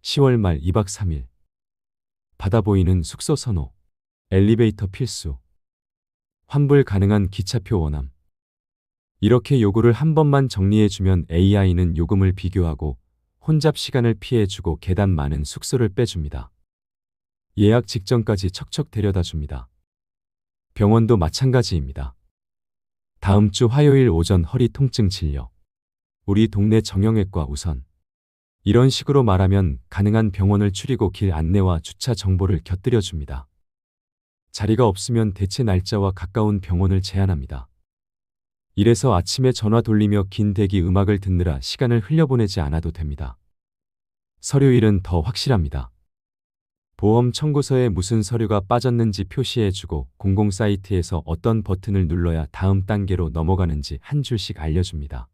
10월 말 2박 3일. 바다 보이는 숙소 선호. 엘리베이터 필수. 환불 가능한 기차표 원함. 이렇게 요구를 한 번만 정리해주면 AI는 요금을 비교하고 혼잡 시간을 피해주고 계단 많은 숙소를 빼줍니다. 예약 직전까지 척척 데려다 줍니다. 병원도 마찬가지입니다. 다음 주 화요일 오전 허리 통증 진료. 우리 동네 정형외과 우선. 이런 식으로 말하면 가능한 병원을 추리고 길 안내와 주차 정보를 곁들여 줍니다. 자리가 없으면 대체 날짜와 가까운 병원을 제안합니다. 이래서 아침에 전화 돌리며 긴 대기 음악을 듣느라 시간을 흘려보내지 않아도 됩니다. 서류일은 더 확실합니다. 보험 청구서에 무슨 서류가 빠졌는지 표시해주고 공공 사이트에서 어떤 버튼을 눌러야 다음 단계로 넘어가는지 한 줄씩 알려줍니다.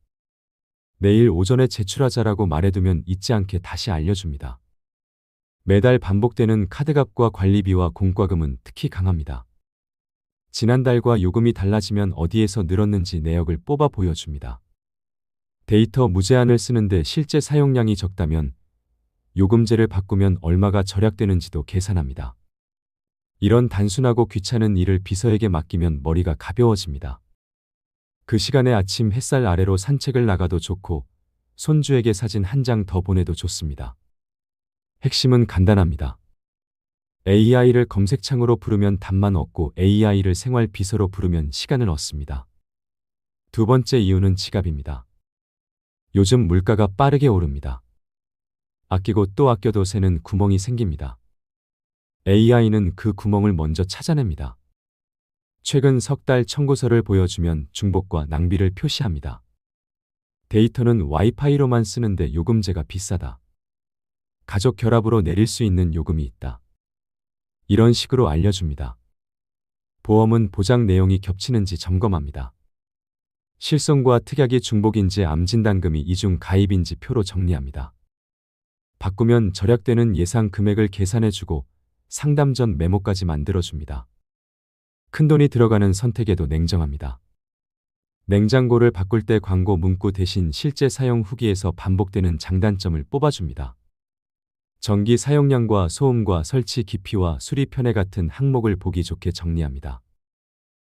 내일 오전에 제출하자라고 말해두면 잊지 않게 다시 알려줍니다. 매달 반복되는 카드값과 관리비와 공과금은 특히 강합니다. 지난달과 요금이 달라지면 어디에서 늘었는지 내역을 뽑아 보여줍니다. 데이터 무제한을 쓰는데 실제 사용량이 적다면 요금제를 바꾸면 얼마가 절약되는지도 계산합니다. 이런 단순하고 귀찮은 일을 비서에게 맡기면 머리가 가벼워집니다. 그 시간에 아침 햇살 아래로 산책을 나가도 좋고 손주에게 사진 한 장 더 보내도 좋습니다. 핵심은 간단합니다. AI를 검색창으로 부르면 답만 얻고 AI를 생활 비서로 부르면 시간을 얻습니다. 두 번째 이유는 지갑입니다. 요즘 물가가 빠르게 오릅니다. 아끼고 또 아껴도 새는 구멍이 생깁니다. AI는 그 구멍을 먼저 찾아냅니다. 최근 석 달 청구서를 보여주면 중복과 낭비를 표시합니다. 데이터는 와이파이로만 쓰는데 요금제가 비싸다. 가족 결합으로 내릴 수 있는 요금이 있다. 이런 식으로 알려줍니다. 보험은 보장 내용이 겹치는지 점검합니다. 실손과 특약이 중복인지 암진단금이 이중 가입인지 표로 정리합니다. 바꾸면 절약되는 예상 금액을 계산해주고 상담 전 메모까지 만들어줍니다. 큰돈이 들어가는 선택에도 냉정합니다. 냉장고를 바꿀 때 광고 문구 대신 실제 사용 후기에서 반복되는 장단점을 뽑아줍니다. 전기 사용량과 소음과 설치 깊이와 수리 편애 같은 항목을 보기 좋게 정리합니다.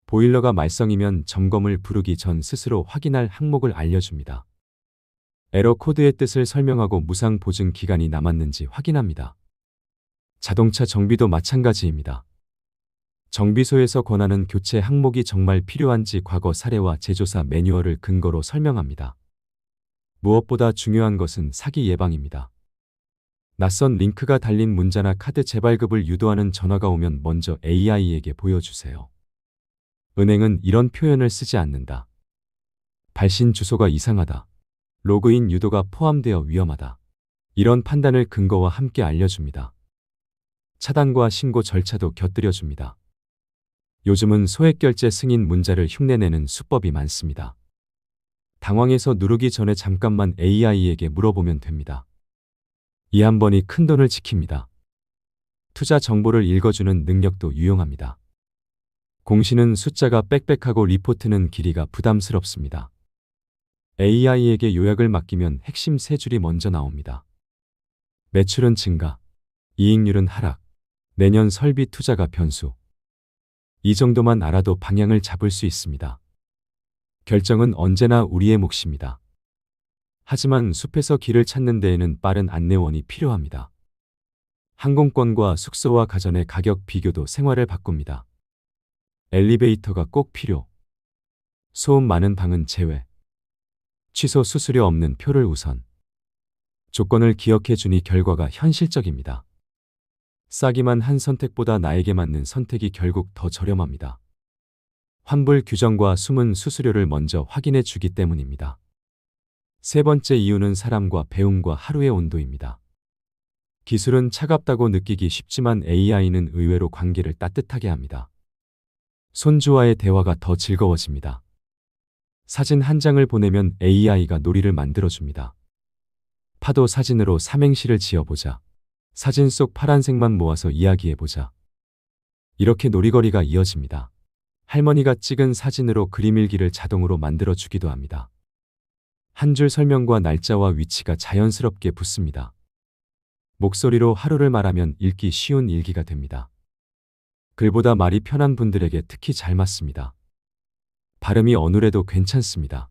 보일러가 말썽이면 점검을 부르기 전 스스로 확인할 항목을 알려줍니다. 에러 코드의 뜻을 설명하고 무상 보증 기간이 남았는지 확인합니다. 자동차 정비도 마찬가지입니다. 정비소에서 권하는 교체 항목이 정말 필요한지 과거 사례와 제조사 매뉴얼을 근거로 설명합니다. 무엇보다 중요한 것은 사기 예방입니다. 낯선 링크가 달린 문자나 카드 재발급을 유도하는 전화가 오면 먼저 AI에게 보여주세요. 은행은 이런 표현을 쓰지 않는다. 발신 주소가 이상하다. 로그인 유도가 포함되어 위험하다. 이런 판단을 근거와 함께 알려줍니다. 차단과 신고 절차도 곁들여줍니다. 요즘은 소액결제 승인 문자를 흉내내는 수법이 많습니다. 당황해서 누르기 전에 잠깐만 AI에게 물어보면 됩니다. 이 한 번이 큰 돈을 지킵니다. 투자 정보를 읽어주는 능력도 유용합니다. 공시는 숫자가 빽빽하고 리포트는 길이가 부담스럽습니다. AI에게 요약을 맡기면 핵심 세 줄이 먼저 나옵니다. 매출은 증가, 이익률은 하락, 내년 설비 투자가 변수. 이 정도만 알아도 방향을 잡을 수 있습니다. 결정은 언제나 우리의 몫입니다. 하지만 숲에서 길을 찾는 데에는 빠른 안내원이 필요합니다. 항공권과 숙소와 가전의 가격 비교도 생활을 바꿉니다. 엘리베이터가 꼭 필요. 소음 많은 방은 제외. 취소 수수료 없는 표를 우선. 조건을 기억해 주니 결과가 현실적입니다. 싸기만 한 선택보다 나에게 맞는 선택이 결국 더 저렴합니다. 환불 규정과 숨은 수수료를 먼저 확인해 주기 때문입니다. 세 번째 이유는 사람과 배움과 하루의 온도입니다. 기술은 차갑다고 느끼기 쉽지만 AI는 의외로 관계를 따뜻하게 합니다. 손주와의 대화가 더 즐거워집니다. 사진 한 장을 보내면 AI가 놀이를 만들어줍니다. 파도 사진으로 삼행시를 지어보자. 사진 속 파란색만 모아서 이야기해보자. 이렇게 놀이거리가 이어집니다. 할머니가 찍은 사진으로 그림 일기를 자동으로 만들어주기도 합니다. 한 줄 설명과 날짜와 위치가 자연스럽게 붙습니다. 목소리로 하루를 말하면 읽기 쉬운 일기가 됩니다. 글보다 말이 편한 분들에게 특히 잘 맞습니다. 발음이 어눌해도 괜찮습니다.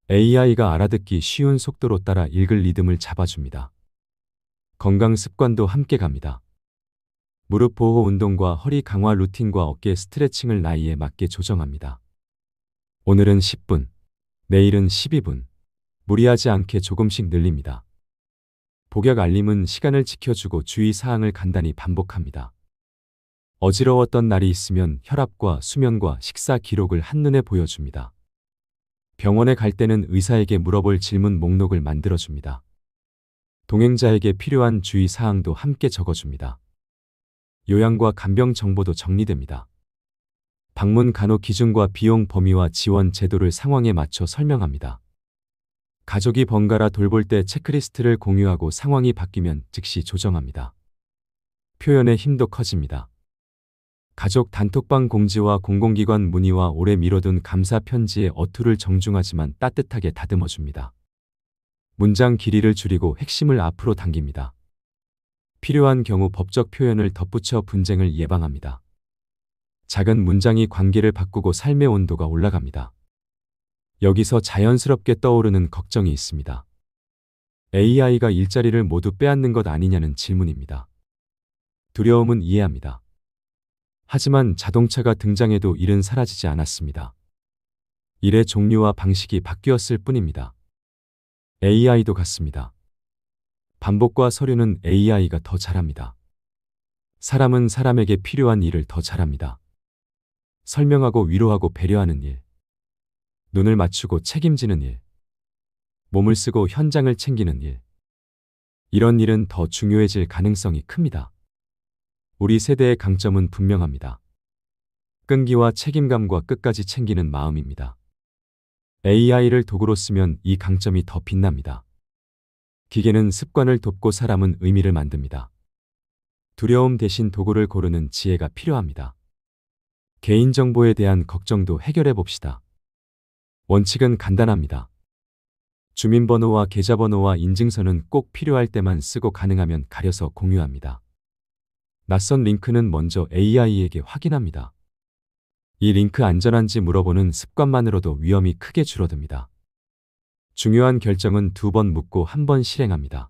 AI가 알아듣기 쉬운 속도로 따라 읽을 리듬을 잡아줍니다. 건강 습관도 함께 갑니다. 무릎 보호 운동과 허리 강화 루틴과 어깨 스트레칭을 나이에 맞게 조정합니다. 오늘은 10분, 내일은 12분. 무리하지 않게 조금씩 늘립니다. 복약 알림은 시간을 지켜주고 주의 사항을 간단히 반복합니다. 어지러웠던 날이 있으면 혈압과 수면과 식사 기록을 한눈에 보여줍니다. 병원에 갈 때는 의사에게 물어볼 질문 목록을 만들어줍니다. 동행자에게 필요한 주의 사항도 함께 적어줍니다. 요양과 간병 정보도 정리됩니다. 방문 간호 기준과 비용 범위와 지원 제도를 상황에 맞춰 설명합니다. 가족이 번갈아 돌볼 때 체크리스트를 공유하고 상황이 바뀌면 즉시 조정합니다. 표현의 힘도 커집니다. 가족 단톡방 공지와 공공기관 문의와 오래 미뤄둔 감사 편지의 어투를 정중하지만 따뜻하게 다듬어줍니다. 문장 길이를 줄이고 핵심을 앞으로 당깁니다. 필요한 경우 법적 표현을 덧붙여 분쟁을 예방합니다. 작은 문장이 관계를 바꾸고 삶의 온도가 올라갑니다. 여기서 자연스럽게 떠오르는 걱정이 있습니다. AI가 일자리를 모두 빼앗는 것 아니냐는 질문입니다. 두려움은 이해합니다. 하지만 자동차가 등장해도 일은 사라지지 않았습니다. 일의 종류와 방식이 바뀌었을 뿐입니다. AI도 같습니다. 반복과 서류는 AI가 더 잘합니다. 사람은 사람에게 필요한 일을 더 잘합니다. 설명하고 위로하고 배려하는 일. 눈을 맞추고 책임지는 일. 몸을 쓰고 현장을 챙기는 일. 이런 일은 더 중요해질 가능성이 큽니다. 우리 세대의 강점은 분명합니다. 끈기와 책임감과 끝까지 챙기는 마음입니다. AI를 도구로 쓰면 이 강점이 더 빛납니다. 기계는 습관을 돕고 사람은 의미를 만듭니다. 두려움 대신 도구를 고르는 지혜가 필요합니다. 개인정보에 대한 걱정도 해결해 봅시다. 원칙은 간단합니다. 주민번호와 계좌번호와 인증서는 꼭 필요할 때만 쓰고 가능하면 가려서 공유합니다. 낯선 링크는 먼저 AI에게 확인합니다. 이 링크 안전한지 물어보는 습관만으로도 위험이 크게 줄어듭니다. 중요한 결정은 2번 묻고 1번 실행합니다.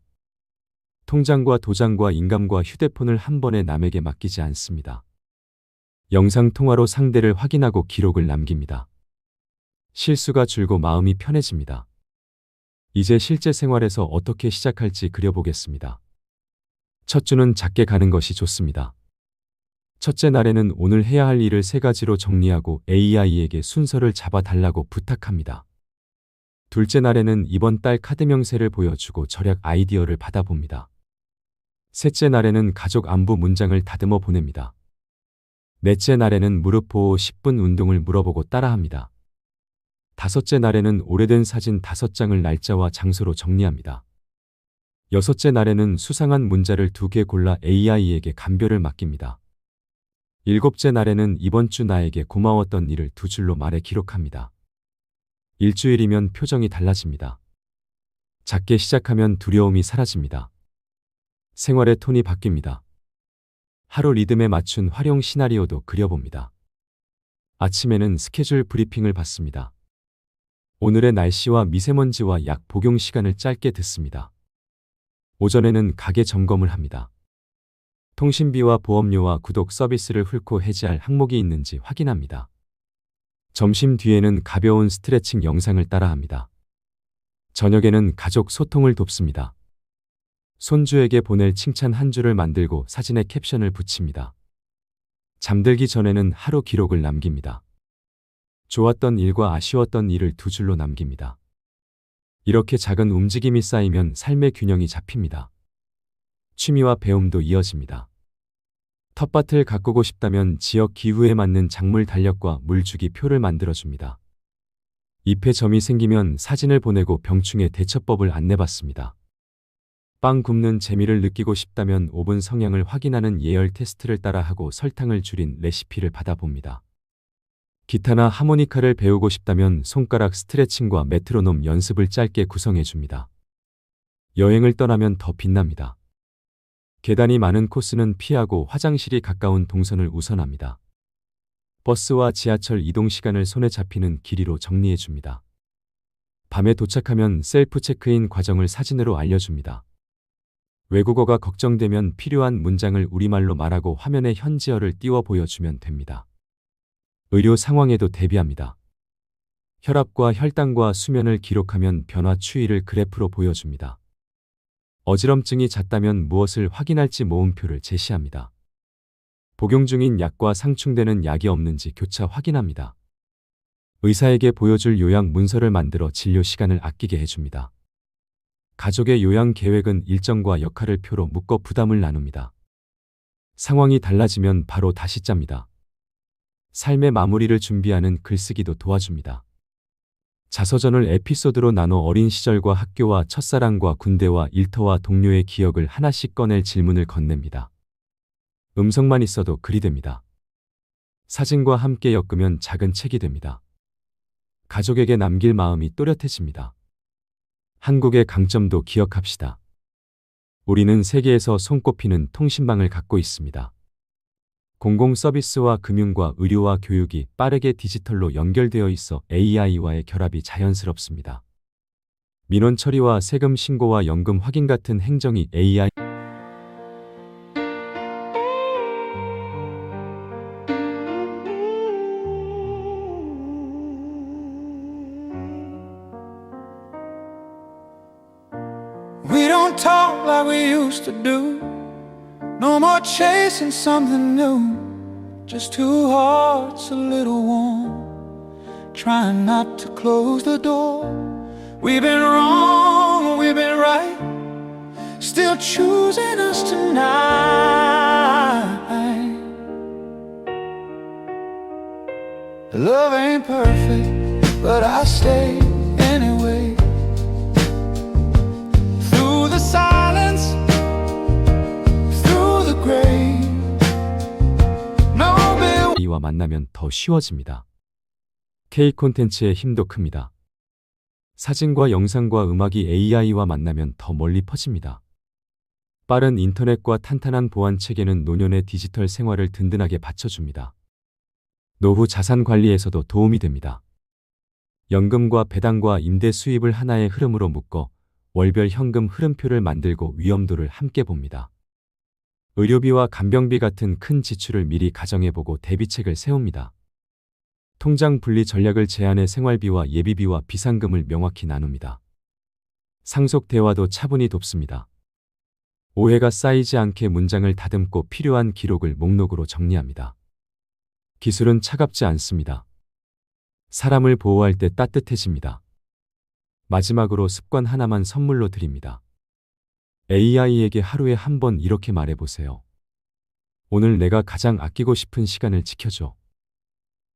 통장과 도장과 인감과 휴대폰을 한 번에 남에게 맡기지 않습니다. 영상통화로 상대를 확인하고 기록을 남깁니다. 실수가 줄고 마음이 편해집니다. 이제 실제 생활에서 어떻게 시작할지 그려보겠습니다. 첫 주는 작게 가는 것이 좋습니다. 첫째 날에는 오늘 해야 할 일을 3가지로 정리하고 AI에게 순서를 잡아달라고 부탁합니다. 둘째 날에는 이번 달 카드 명세를 보여주고 절약 아이디어를 받아봅니다. 셋째 날에는 가족 안부 문장을 다듬어 보냅니다. 넷째 날에는 무릎 보호 10분 운동을 물어보고 따라합니다. 다섯째 날에는 오래된 사진 5장을 날짜와 장소로 정리합니다. 여섯째 날에는 수상한 문자를 2개 골라 AI에게 감별을 맡깁니다. 일곱째 날에는 이번 주 나에게 고마웠던 일을 2줄로 말해 기록합니다. 일주일이면 표정이 달라집니다. 작게 시작하면 두려움이 사라집니다. 생활의 톤이 바뀝니다. 하루 리듬에 맞춘 활용 시나리오도 그려봅니다. 아침에는 스케줄 브리핑을 받습니다. 오늘의 날씨와 미세먼지와 약 복용 시간을 짧게 듣습니다. 오전에는 가게 점검을 합니다. 통신비와 보험료와 구독 서비스를 훑고 해지할 항목이 있는지 확인합니다. 점심 뒤에는 가벼운 스트레칭 영상을 따라합니다. 저녁에는 가족 소통을 돕습니다. 손주에게 보낼 칭찬 한 줄을 만들고 사진에 캡션을 붙입니다. 잠들기 전에는 하루 기록을 남깁니다. 좋았던 일과 아쉬웠던 일을 2줄로 남깁니다. 이렇게 작은 움직임이 쌓이면 삶의 균형이 잡힙니다. 취미와 배움도 이어집니다. 텃밭을 가꾸고 싶다면 지역 기후에 맞는 작물 달력과 물주기 표를 만들어줍니다. 잎에 점이 생기면 사진을 보내고 병충해 대처법을 안내받습니다. 빵 굽는 재미를 느끼고 싶다면 오븐 성향을 확인하는 예열 테스트를 따라하고 설탕을 줄인 레시피를 받아봅니다. 기타나 하모니카를 배우고 싶다면 손가락 스트레칭과 메트로놈 연습을 짧게 구성해줍니다. 여행을 떠나면 더 빛납니다. 계단이 많은 코스는 피하고 화장실이 가까운 동선을 우선합니다. 버스와 지하철 이동 시간을 손에 잡히는 길이로 정리해줍니다. 밤에 도착하면 셀프 체크인 과정을 사진으로 알려줍니다. 외국어가 걱정되면 필요한 문장을 우리말로 말하고 화면에 현지어를 띄워 보여주면 됩니다. 의료 상황에도 대비합니다. 혈압과 혈당과 수면을 기록하면 변화 추이를 그래프로 보여줍니다. 어지럼증이 잦다면 무엇을 확인할지 모음표를 제시합니다. 복용 중인 약과 상충되는 약이 없는지 교차 확인합니다. 의사에게 보여줄 요약 문서를 만들어 진료 시간을 아끼게 해줍니다. 가족의 요양 계획은 일정과 역할을 표로 묶어 부담을 나눕니다. 상황이 달라지면 바로 다시 짭니다. 삶의 마무리를 준비하는 글쓰기도 도와줍니다. 자서전을 에피소드로 나눠 어린 시절과 학교와 첫사랑과 군대와 일터와 동료의 기억을 하나씩 꺼낼 질문을 건넵니다. 음성만 있어도 글이 됩니다. 사진과 함께 엮으면 작은 책이 됩니다. 가족에게 남길 마음이 또렷해집니다. 한국의 강점도 기억합시다. 우리는 세계에서 손꼽히는 통신망을 갖고 있습니다. 공공 서비스와 금융과 의료와 교육이 빠르게 디지털로 연결되어 있어 AI와의 결합이 자연스럽습니다. 민원 처리와 세금 신고와 연금 확인 같은 행정이 AI We don't talk like we used to do. No more chasing something new. Just two hearts a little warm, trying not to close the door. We've been wrong, we've been right, still choosing us tonight. Love ain't perfect, but I stay anyway. Through the silence, through the grave, no bill. 이와 만나면 더 쉬워집니다. K 콘텐츠의 힘도 큽니다. 사진과 영상과 음악이 AI와 만나면 더 멀리 퍼집니다. 빠른 인터넷과 탄탄한 보안 체계는 노년의 디지털 생활을 든든하게 받쳐줍니다. 노후 자산 관리에서도 도움이 됩니다. 연금과 배당과 임대 수입을 하나의 흐름으로 묶어 월별 현금 흐름표를 만들고 위험도를 함께 봅니다. 의료비와 간병비 같은 큰 지출을 미리 가정해보고 대비책을 세웁니다. 통장 분리 전략을 제안해 생활비와 예비비와 비상금을 명확히 나눕니다. 상속 대화도 차분히 돕습니다. 오해가 쌓이지 않게 문장을 다듬고 필요한 기록을 목록으로 정리합니다. 기술은 차갑지 않습니다. 사람을 보호할 때 따뜻해집니다. 마지막으로 습관 하나만 선물로 드립니다. AI에게 하루에 한 번 이렇게 말해보세요. 오늘 내가 가장 아끼고 싶은 시간을 지켜줘.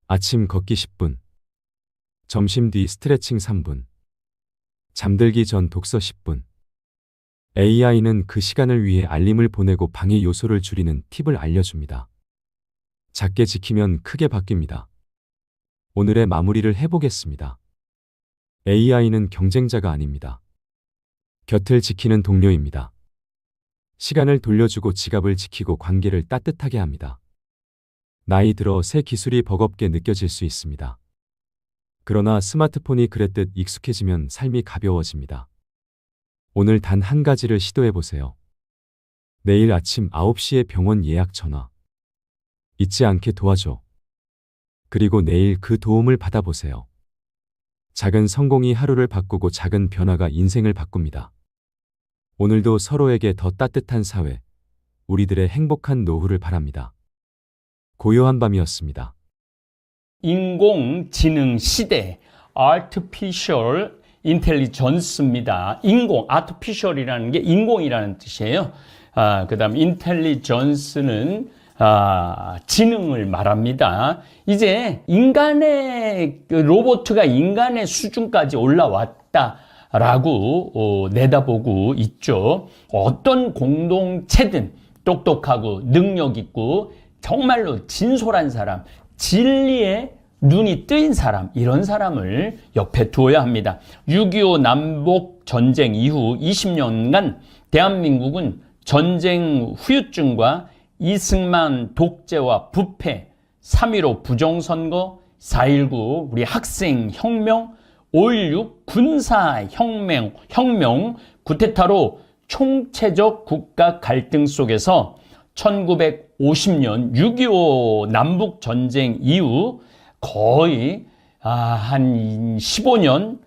아침 걷기 10분, 점심 뒤 스트레칭 3분, 잠들기 전 독서 10분. AI는 그 시간을 위해 알림을 보내고 방해 요소를 줄이는 팁을 알려줍니다. 작게 지키면 크게 바뀝니다. 오늘의 마무리를 해보겠습니다. AI는 경쟁자가 아닙니다. 곁을 지키는 동료입니다. 시간을 돌려주고 지갑을 지키고 관계를 따뜻하게 합니다. 나이 들어 새 기술이 버겁게 느껴질 수 있습니다. 그러나 스마트폰이 그랬듯 익숙해지면 삶이 가벼워집니다. 오늘 단 한 가지를 시도해보세요. 내일 아침 9시에 병원 예약 전화. 잊지 않게 도와줘. 그리고 내일 그 도움을 받아보세요. 작은 성공이 하루를 바꾸고 작은 변화가 인생을 바꿉니다. 오늘도 서로에게 더 따뜻한 사회, 우리들의 행복한 노후를 바랍니다. 고요한 밤이었습니다. 인공지능 시대, Artificial Intelligence입니다. Artificial이라는 게 인공이라는 뜻이에요. 그 다음 Intelligence는 지능을 말합니다. 이제 인간의 로봇가 인간의 수준까지 올라왔다라고 내다보고 있죠. 어떤 공동체든 똑똑하고 능력 있고 정말로 진솔한 사람, 진리에 눈이 뜨인 사람, 이런 사람을 옆에 두어야 합니다. 6.25 남북 전쟁 이후 20년간 대한민국은 전쟁 후유증과 이승만 독재와 부패, 3.15 부정선거, 4.19 우리 학생혁명, 5.16 군사혁명, 쿠데타로 총체적 국가 갈등 속에서 1950년 6.25 남북전쟁 이후 거의 한 15년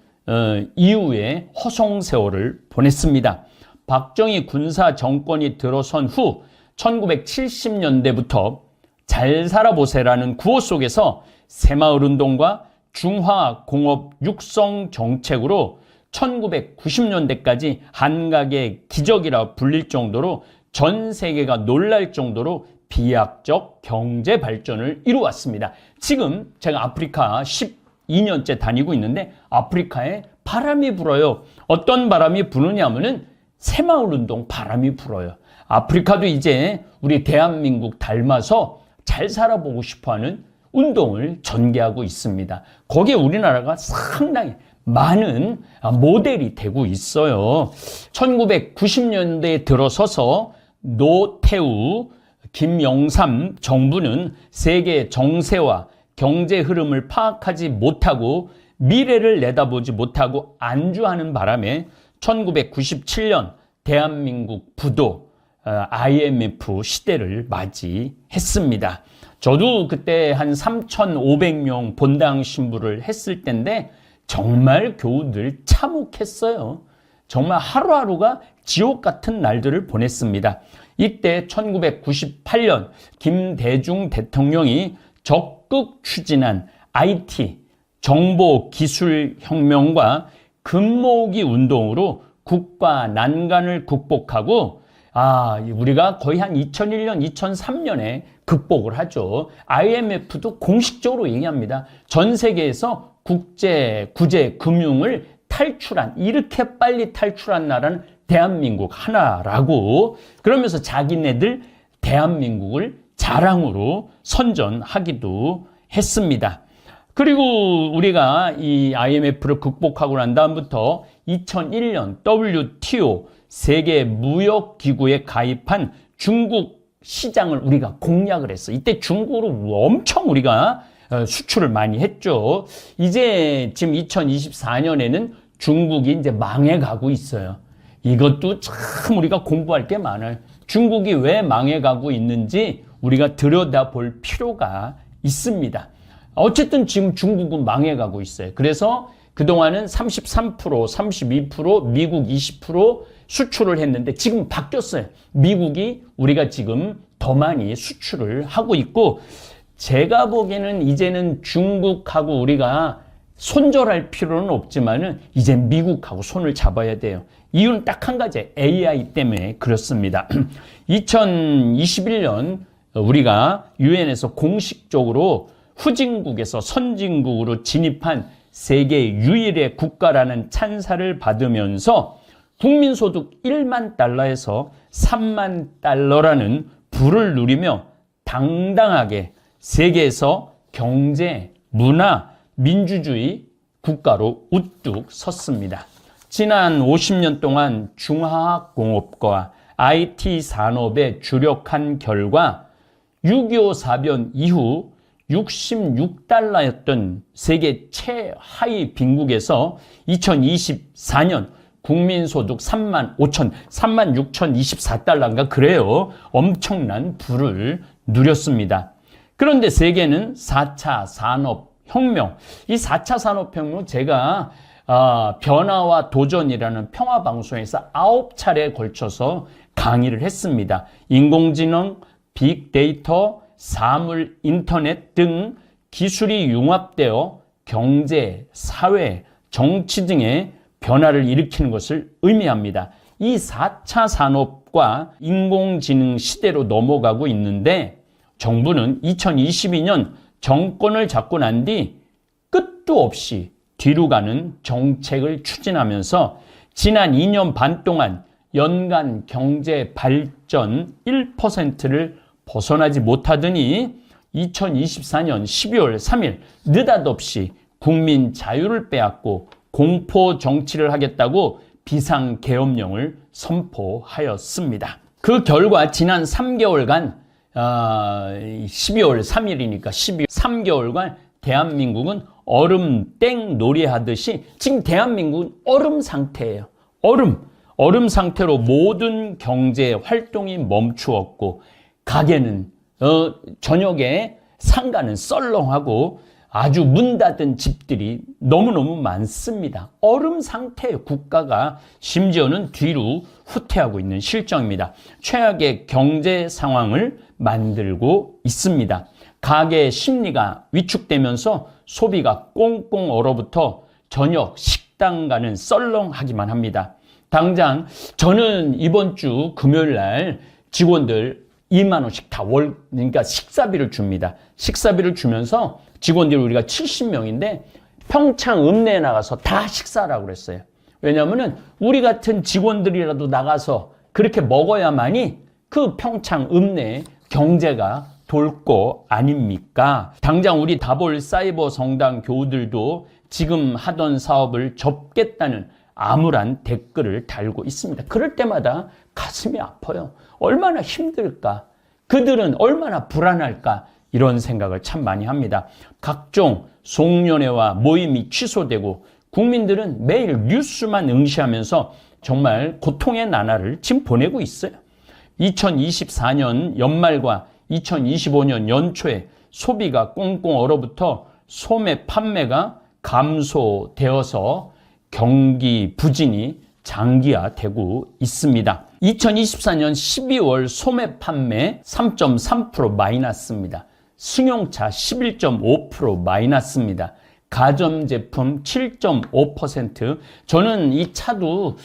이후에 허송세월을 보냈습니다. 박정희 군사 정권이 들어선 후 1970년대부터 잘 살아보세라는 구호 속에서 새마을운동과 중화공업 육성 정책으로 1990년대까지 한각의 기적이라 불릴 정도로 전 세계가 놀랄 정도로 비약적 경제 발전을 이루었습니다. 지금 제가 아프리카 12년째 다니고 있는데 아프리카에 바람이 불어요. 어떤 바람이 부느냐면은 새마을운동 바람이 불어요. 아프리카도 이제 우리 대한민국 닮아서 잘 살아보고 싶어하는 운동을 전개하고 있습니다. 거기에 우리나라가 상당히 많은 모델이 되고 있어요. 1990년대에 들어서서 노태우, 김영삼 정부는 세계 정세와 경제 흐름을 파악하지 못하고 미래를 내다보지 못하고 안주하는 바람에 1997년 대한민국 부도 IMF 시대를 맞이했습니다. 저도 그때 한 3,500명 본당 신부를 했을 때인데 정말 교우들 참혹했어요. 정말 하루하루가 지옥 같은 날들을 보냈습니다. 이때 1998년 김대중 대통령이 적극 추진한 IT, 정보기술혁명과 금모으기 운동으로 국가 난간을 극복하고 우리가 거의 한 2001년, 2003년에 극복을 하죠. IMF도 공식적으로 얘기합니다. 전 세계에서 국제, 구제, 금융을 탈출한, 이렇게 빨리 탈출한 나라는 대한민국 하나라고, 그러면서 자기네들 대한민국을 자랑으로 선전하기도 했습니다. 그리고 우리가 이 IMF를 극복하고 난 다음부터 2001년 WTO 세계무역기구에 가입한 중국 시장을 우리가 공략을 했어. 이때 중국으로 엄청 우리가 수출을 많이 했죠. 이제 지금 2024년에는 중국이 이제 망해가고 있어요. 이것도 참 우리가 공부할 게 많아요. 중국이 왜 망해가고 있는지 우리가 들여다볼 필요가 있습니다. 어쨌든 지금 중국은 망해가고 있어요. 그래서 그동안은 33%, 32%, 미국 20% 수출을 했는데 지금 바뀌었어요. 미국이 우리가 지금 더 많이 수출을 하고 있고, 제가 보기에는 이제는 중국하고 우리가 손절할 필요는 없지만은 이제 미국하고 손을 잡아야 돼요. 이유는 딱 한 가지, AI 때문에 그렇습니다. 2021년 우리가 유엔에서 공식적으로 후진국에서 선진국으로 진입한 세계 유일의 국가라는 찬사를 받으면서 국민소득 1만 달러에서 3만 달러라는 부를 누리며 당당하게 세계에서 경제, 문화, 민주주의 국가로 우뚝 섰습니다. 지난 50년 동안 중화학공업과 IT 산업에 주력한 결과 6.25 사변 이후 66달러였던 세계 최하위 빈국에서 2024년 국민소득 36,024달러인가 그래요. 엄청난 부를 누렸습니다. 그런데 세계는 4차 산업혁명, 이 4차 산업혁명 제가 변화와 도전이라는 평화방송에서 9차례에 걸쳐서 강의를 했습니다. 인공지능, 빅데이터, 사물, 인터넷 등 기술이 융합되어 경제, 사회, 정치 등의 변화를 일으키는 것을 의미합니다. 이 4차 산업과 인공지능 시대로 넘어가고 있는데, 정부는 2022년 정권을 잡고 난 뒤 끝도 없이 뒤로 가는 정책을 추진하면서 지난 2년 반 동안 연간 경제 발전 1%를 벗어나지 못하더니 2024년 12월 3일 느닷없이 국민 자유를 빼앗고 공포 정치를 하겠다고 비상계엄령을 선포하였습니다. 그 결과 지난 3개월간 12월 3일이니까 3개월간 대한민국은 얼음 땡 놀이 하듯이 지금 대한민국은 얼음 상태예요. 얼음 상태로 모든 경제 활동이 멈추었고, 가게는 저녁에 상가는 썰렁하고 아주 문 닫은 집들이 너무너무 많습니다. 얼음 상태의 국가가 심지어는 뒤로 후퇴하고 있는 실정입니다. 최악의 경제 상황을 만들고 있습니다. 가계 심리가 위축되면서 소비가 꽁꽁 얼어붙어 저녁 식당가는 썰렁하기만 합니다. 당장 저는 이번 주 금요일 날 직원들 2만 원씩 다 그러니까 식사비를 줍니다. 식사비를 주면서 직원들이 우리가 70명인데 평창 읍내에 나가서 다 식사하라고 그랬어요. 왜냐하면 우리 같은 직원들이라도 나가서 그렇게 먹어야만이 그 평창 읍내에 경제가 돌 거 아닙니까? 당장 우리 다볼 사이버 성당 교우들도 지금 하던 사업을 접겠다는 암울한 댓글을 달고 있습니다. 그럴 때마다 가슴이 아파요. 얼마나 힘들까? 그들은 얼마나 불안할까? 이런 생각을 참 많이 합니다. 각종 송년회와 모임이 취소되고 국민들은 매일 뉴스만 응시하면서 정말 고통의 나날을 지금 보내고 있어요. 2024년 연말과 2025년 연초에 소비가 꽁꽁 얼어붙어 소매 판매가 감소되어서 경기 부진이 장기화되고 있습니다. 2024년 12월 소매 판매 3.3% 마이너스입니다. 승용차 11.5% 마이너스입니다. 가전제품 7.5%. 저는 이 차도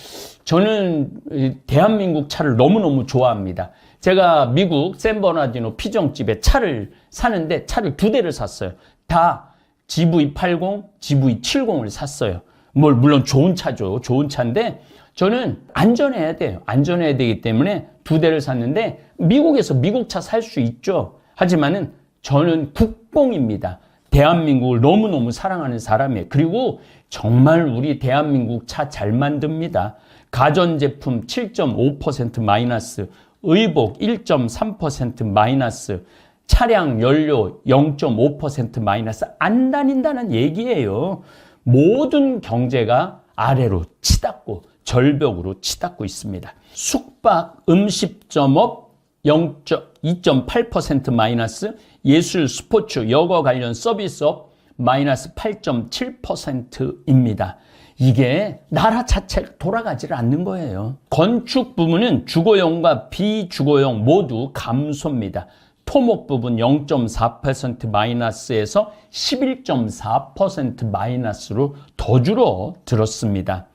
대한민국 차를 너무너무 좋아합니다. 제가 미국 샌버나디노 피정집에 차를 사는데 차를 2대를 샀어요. 다 GV80, GV70을 샀어요. 물론 좋은 차죠. 좋은 차인데 저는 안전해야 돼요. 안전해야 되기 때문에 2대를 샀는데 미국에서 미국 차 살 수 있죠. 하지만은 저는 국뽕입니다. 대한민국을 너무너무 사랑하는 사람이에요. 그리고 정말 우리 대한민국 차 잘 만듭니다. 가전제품 7.5% 마이너스, 의복 1.3% 마이너스, 차량 연료 0.5% 마이너스 안 다닌다는 얘기예요. 모든 경제가 아래로 치닫고 절벽으로 치닫고 있습니다. 숙박, 음식점업 2.8% 마이너스, 예술, 스포츠, 여가 관련 서비스업 마이너스 8.7%입니다. 이게 나라 자체가 돌아가지를 않는 거예요. 건축 부분은 주거용과 비주거용 모두 감소입니다. 토목 부분 0.4% 마이너스에서 11.4% 마이너스로 더 줄어들었습니다.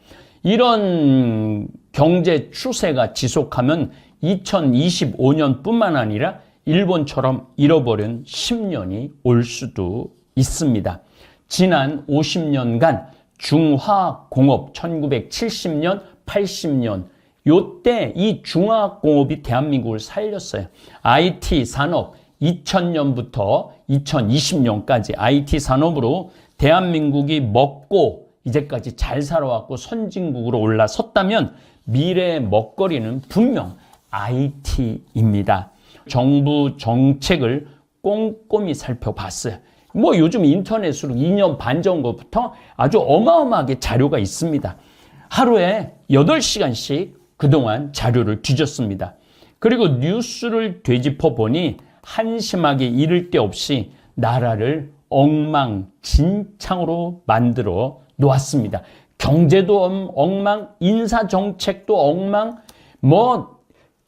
이런 경제 추세가 지속하면 2025년뿐만 아니라 일본처럼 잃어버린 10년이 올 수도 있습니다. 지난 50년간 중화공업 1970년, 80년 요때 이 중화공업이 대한민국을 살렸어요. IT 산업 2000년부터 2020년까지 IT 산업으로 대한민국이 먹고 이제까지 잘 살아왔고 선진국으로 올라섰다면 미래의 먹거리는 분명 IT입니다. 정부 정책을 꼼꼼히 살펴봤어요. 요즘 인터넷으로 2년 반 전부터 아주 어마어마하게 자료가 있습니다. 하루에 8시간씩 그동안 자료를 뒤졌습니다. 그리고 뉴스를 되짚어 보니 한심하게 이를 데 없이 나라를 엉망진창으로 만들어 놓았습니다. 경제도 엉망, 인사정책도 엉망,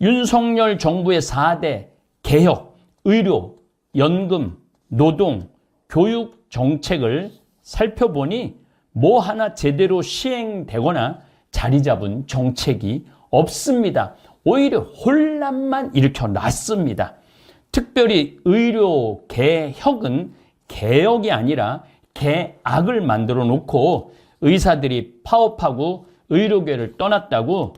윤석열 정부의 4대 개혁, 의료, 연금, 노동, 교육 정책을 살펴보니 하나 제대로 시행되거나 자리 잡은 정책이 없습니다. 오히려 혼란만 일으켜 놨습니다. 특별히 의료 개혁은 개혁이 아니라 개악을 만들어 놓고 의사들이 파업하고 의료계를 떠났다고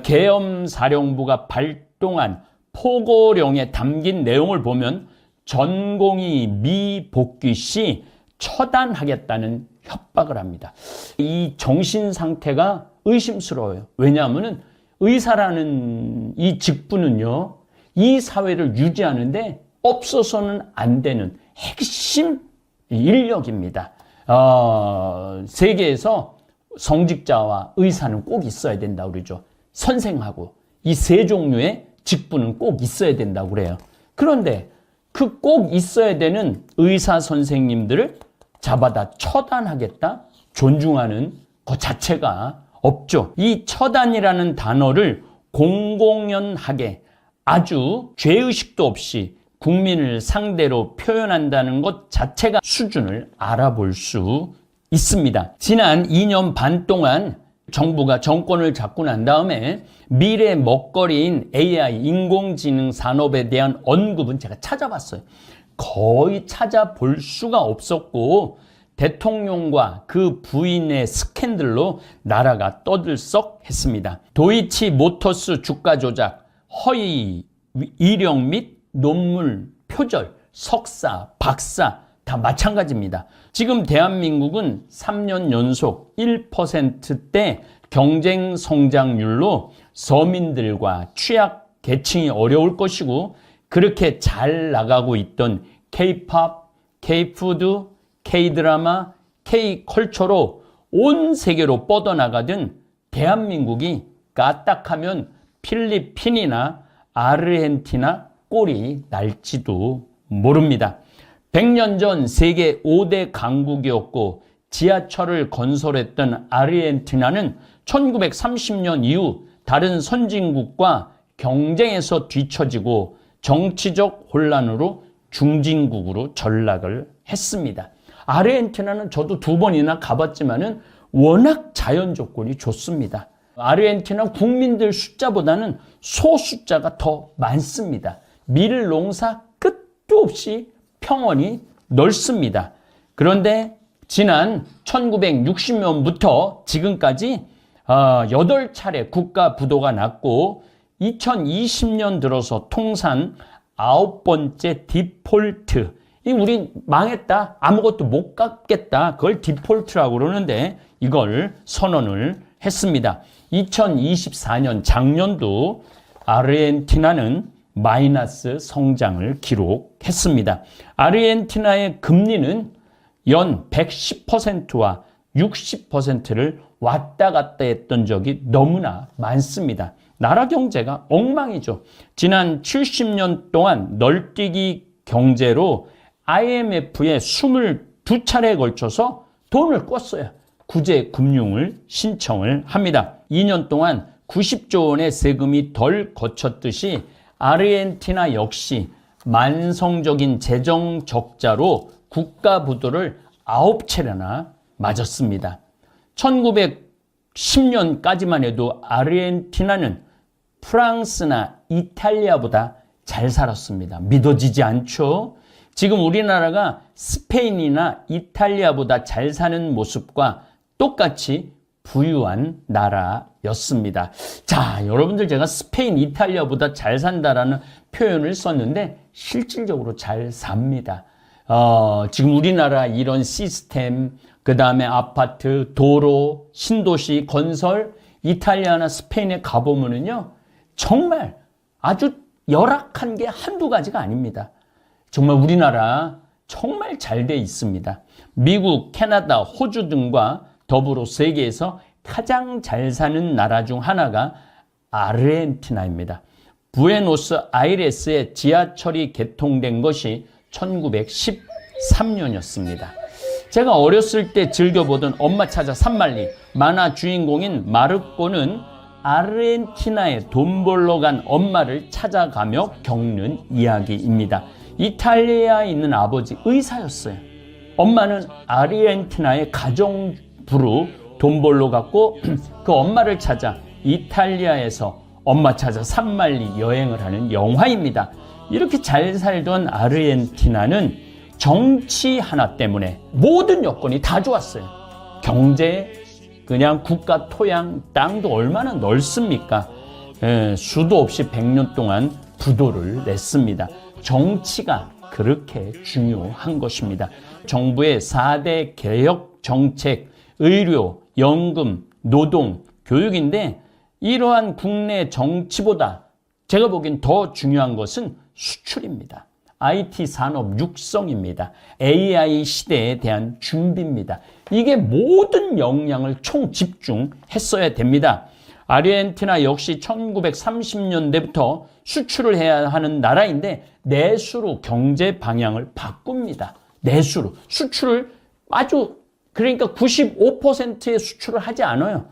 계엄사령부가 발동한 포고령에 담긴 내용을 보면 전공의 미복귀 시 처단하겠다는 협박을 합니다. 이 정신 상태가 의심스러워요. 왜냐하면 의사라는 이 직분은요, 이 사회를 유지하는데 없어서는 안 되는 핵심 인력입니다. 세계에서 성직자와 의사는 꼭 있어야 된다고 그러죠. 선생하고 이 세 종류의 직분은 꼭 있어야 된다고 그래요. 그런데 그 꼭 있어야 되는 의사 선생님들을 잡아다 처단하겠다? 존중하는 것 자체가 없죠. 이 처단이라는 단어를 공공연하게 아주 죄의식도 없이 국민을 상대로 표현한다는 것 자체가 수준을 알아볼 수 있습니다. 지난 2년 반 동안 정부가 정권을 잡고 난 다음에 미래 먹거리인 AI, 인공지능 산업에 대한 언급은 제가 찾아봤어요. 거의 찾아볼 수가 없었고 대통령과 그 부인의 스캔들로 나라가 떠들썩했습니다. 도이치 모터스 주가 조작, 허위 이력 및 논문 표절, 석사, 박사 다 마찬가지입니다. 지금 대한민국은 3년 연속 1%대 경쟁 성장률로 서민들과 취약 계층이 어려울 것이고 그렇게 잘 나가고 있던 K-팝, K-푸드, K-드라마, K-컬처로 온 세계로 뻗어나가던 대한민국이 까딱하면 필리핀이나 아르헨티나 꼴이 날지도 모릅니다. 100년 전 세계 5대 강국이었고 지하철을 건설했던 아르헨티나는 1930년 이후 다른 선진국과 경쟁에서 뒤처지고 정치적 혼란으로 중진국으로 전락을 했습니다. 아르헨티나는 저도 2번이나 가봤지만은 워낙 자연 조건이 좋습니다. 아르헨티나 국민들 숫자보다는 소 숫자가 더 많습니다. 밀 농사 끝도 없이 평원이 넓습니다. 그런데 지난 1960년부터 지금까지 8차례 국가 부도가 났고 2020년 들어서 통산 9번째 디폴트. 우린 망했다. 아무것도 못 갚겠다. 그걸 디폴트라고 그러는데 이걸 선언을 했습니다. 2024년 작년도 아르헨티나는 마이너스 성장을 기록했습니다. 아르헨티나의 금리는 연 110%와 60%를 왔다 갔다 했던 적이 너무나 많습니다. 나라 경제가 엉망이죠. 지난 70년 동안 널뛰기 경제로 IMF에 22차례에 걸쳐서 돈을 꿨어요. 구제 금융을 신청을 합니다. 2년 동안 90조 원의 세금이 덜 거쳤듯이 아르헨티나 역시 만성적인 재정 적자로 국가 부도를 9차례나 맞았습니다. 1910년까지만 해도 아르헨티나는 프랑스나 이탈리아보다 잘 살았습니다. 믿어지지 않죠? 지금 우리나라가 스페인이나 이탈리아보다 잘 사는 모습과 똑같이 부유한 나라였습니다. 자, 여러분들 제가 스페인, 이탈리아보다 잘 산다라는 표현을 썼는데 실질적으로 잘 삽니다. 지금 우리나라 이런 시스템, 그 다음에 아파트, 도로, 신도시, 건설, 이탈리아나 스페인에 가보면은요, 정말 아주 열악한 게 한두 가지가 아닙니다. 정말 우리나라 정말 잘 돼 있습니다. 미국, 캐나다, 호주 등과 더불어 세계에서 가장 잘 사는 나라 중 하나가 아르헨티나입니다. 부에노스아이레스에 지하철이 개통된 것이 1913년이었습니다. 제가 어렸을 때 즐겨보던 엄마 찾아 산말리 만화 주인공인 마르코는 아르헨티나에 돈 벌러 간 엄마를 찾아가며 겪는 이야기입니다. 이탈리아에 있는 아버지 의사였어요. 엄마는 아르헨티나의 가정부로 돈 벌러 갔고 그 엄마를 찾아 이탈리아에서 엄마 찾아 산말리 여행을 하는 영화입니다. 이렇게 잘 살던 아르헨티나는 정치 하나 때문에 모든 여건이 다 좋았어요. 경제, 그냥 국가 토양, 땅도 얼마나 넓습니까? 수도 없이 100년 동안 부도를 냈습니다. 정치가 그렇게 중요한 것입니다. 정부의 4대 개혁 정책, 의료, 연금, 노동, 교육인데 이러한 국내 정치보다 제가 보기엔 더 중요한 것은 수출입니다. IT 산업 육성입니다. AI 시대에 대한 준비입니다. 이게 모든 역량을 총 집중했어야 됩니다. 아르헨티나 역시 1930년대부터 수출을 해야 하는 나라인데 내수로 경제 방향을 바꿉니다. 내수로. 수출을 아주 그러니까 95%의 수출을 하지 않아요.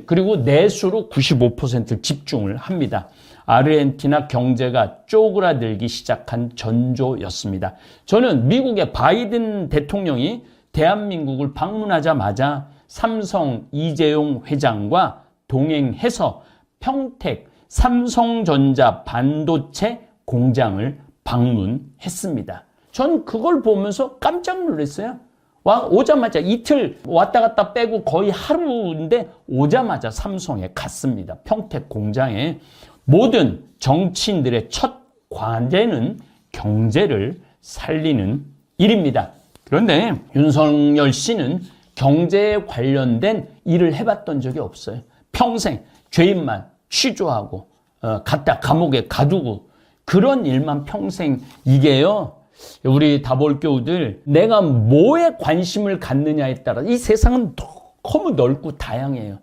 그리고 내수로 95%를 집중을 합니다. 아르헨티나 경제가 쪼그라들기 시작한 전조였습니다. 저는 미국의 바이든 대통령이 대한민국을 방문하자마자 삼성 이재용 회장과 동행해서 평택 삼성전자 반도체 공장을 방문했습니다. 전 그걸 보면서 깜짝 놀랐어요. 오자마자 이틀 왔다 갔다 빼고 거의 하루인데 오자마자 삼성에 갔습니다. 평택 공장에. 모든 정치인들의 첫 과제는 경제를 살리는 일입니다. 그런데 윤석열 씨는 경제에 관련된 일을 해봤던 적이 없어요. 평생 죄인만 취조하고 갖다 감옥에 가두고 그런 일만 평생. 이게요, 우리 다볼교우들, 내가 뭐에 관심을 갖느냐에 따라 이 세상은 너무 넓고 다양해요.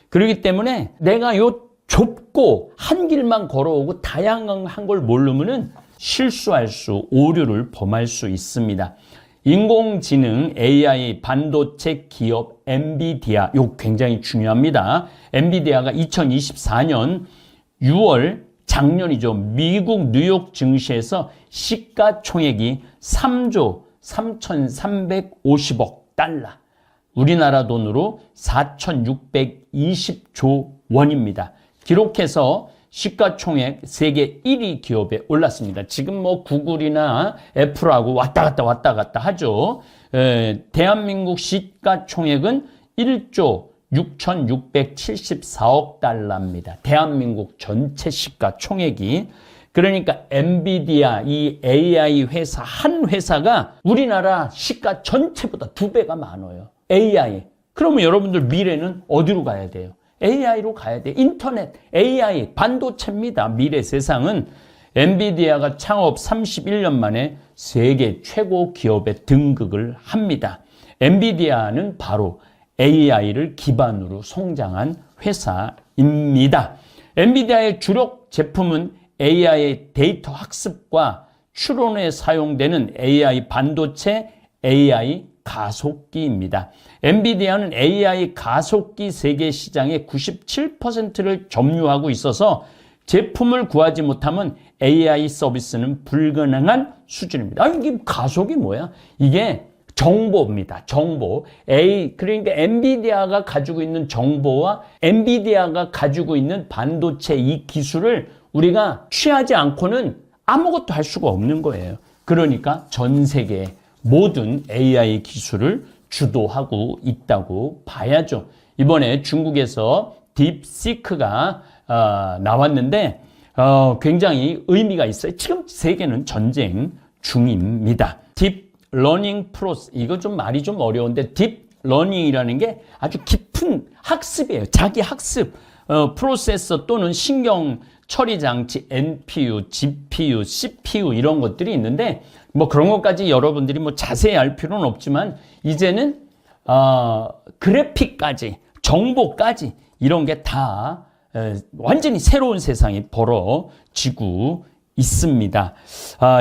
그렇기 때문에 내가 요 좁고 한 길만 걸어오고 다양한 걸 모르면은 실수할 수, 오류를 범할 수 있습니다. 인공지능 AI 반도체 기업 엔비디아, 요 굉장히 중요합니다. 엔비디아가 2024년 6월 작년이죠. 미국 뉴욕 증시에서 시가총액이 3조 3,350억 달러. 우리나라 돈으로 4,620조 원입니다. 기록해서 시가총액 세계 1위 기업에 올랐습니다. 지금 뭐 구글이나 애플하고 왔다 갔다 하죠. 대한민국 시가총액은 1조 6,674억 달러입니다. 대한민국 전체 시가총액이. 그러니까 엔비디아 이 AI 회사 한 회사가 우리나라 시가 전체보다 2배가 많아요. AI. 그러면 여러분들 미래는 어디로 가야 돼요? AI로 가야 돼. 인터넷, AI, 반도체입니다. 미래 세상은. 엔비디아가 창업 31년 만에 세계 최고 기업에 등극을 합니다. 엔비디아는 바로 AI를 기반으로 성장한 회사입니다. 엔비디아의 주력 제품은 AI 데이터 학습과 추론에 사용되는 AI 반도체, AI 가속기입니다. 엔비디아는 AI 가속기 세계 시장의 97%를 점유하고 있어서 제품을 구하지 못하면 AI 서비스는 불가능한 수준입니다. 이게 가속이 뭐야? 이게 정보입니다. 정보. 그러니까 엔비디아가 가지고 있는 정보와 엔비디아가 가지고 있는 반도체 이 기술을 우리가 취하지 않고는 아무것도 할 수가 없는 거예요. 그러니까 전 세계 모든 AI 기술을 주도하고 있다고 봐야죠. 이번에 중국에서 딥시크가 나왔는데 굉장히 의미가 있어요. 지금 세계는 전쟁 중입니다. 딥러닝 프로세스, 이거 좀 말이 좀 어려운데 딥러닝이라는 게 아주 깊은 학습이에요. 자기 학습. 프로세서 또는 신경 처리 장치, NPU, GPU, CPU 이런 것들이 있는데 뭐 그런 것까지 여러분들이 뭐 자세히 알 필요는 없지만 이제는 그래픽까지, 정보까지 이런 게 다 완전히 새로운 세상이 벌어지고 있습니다.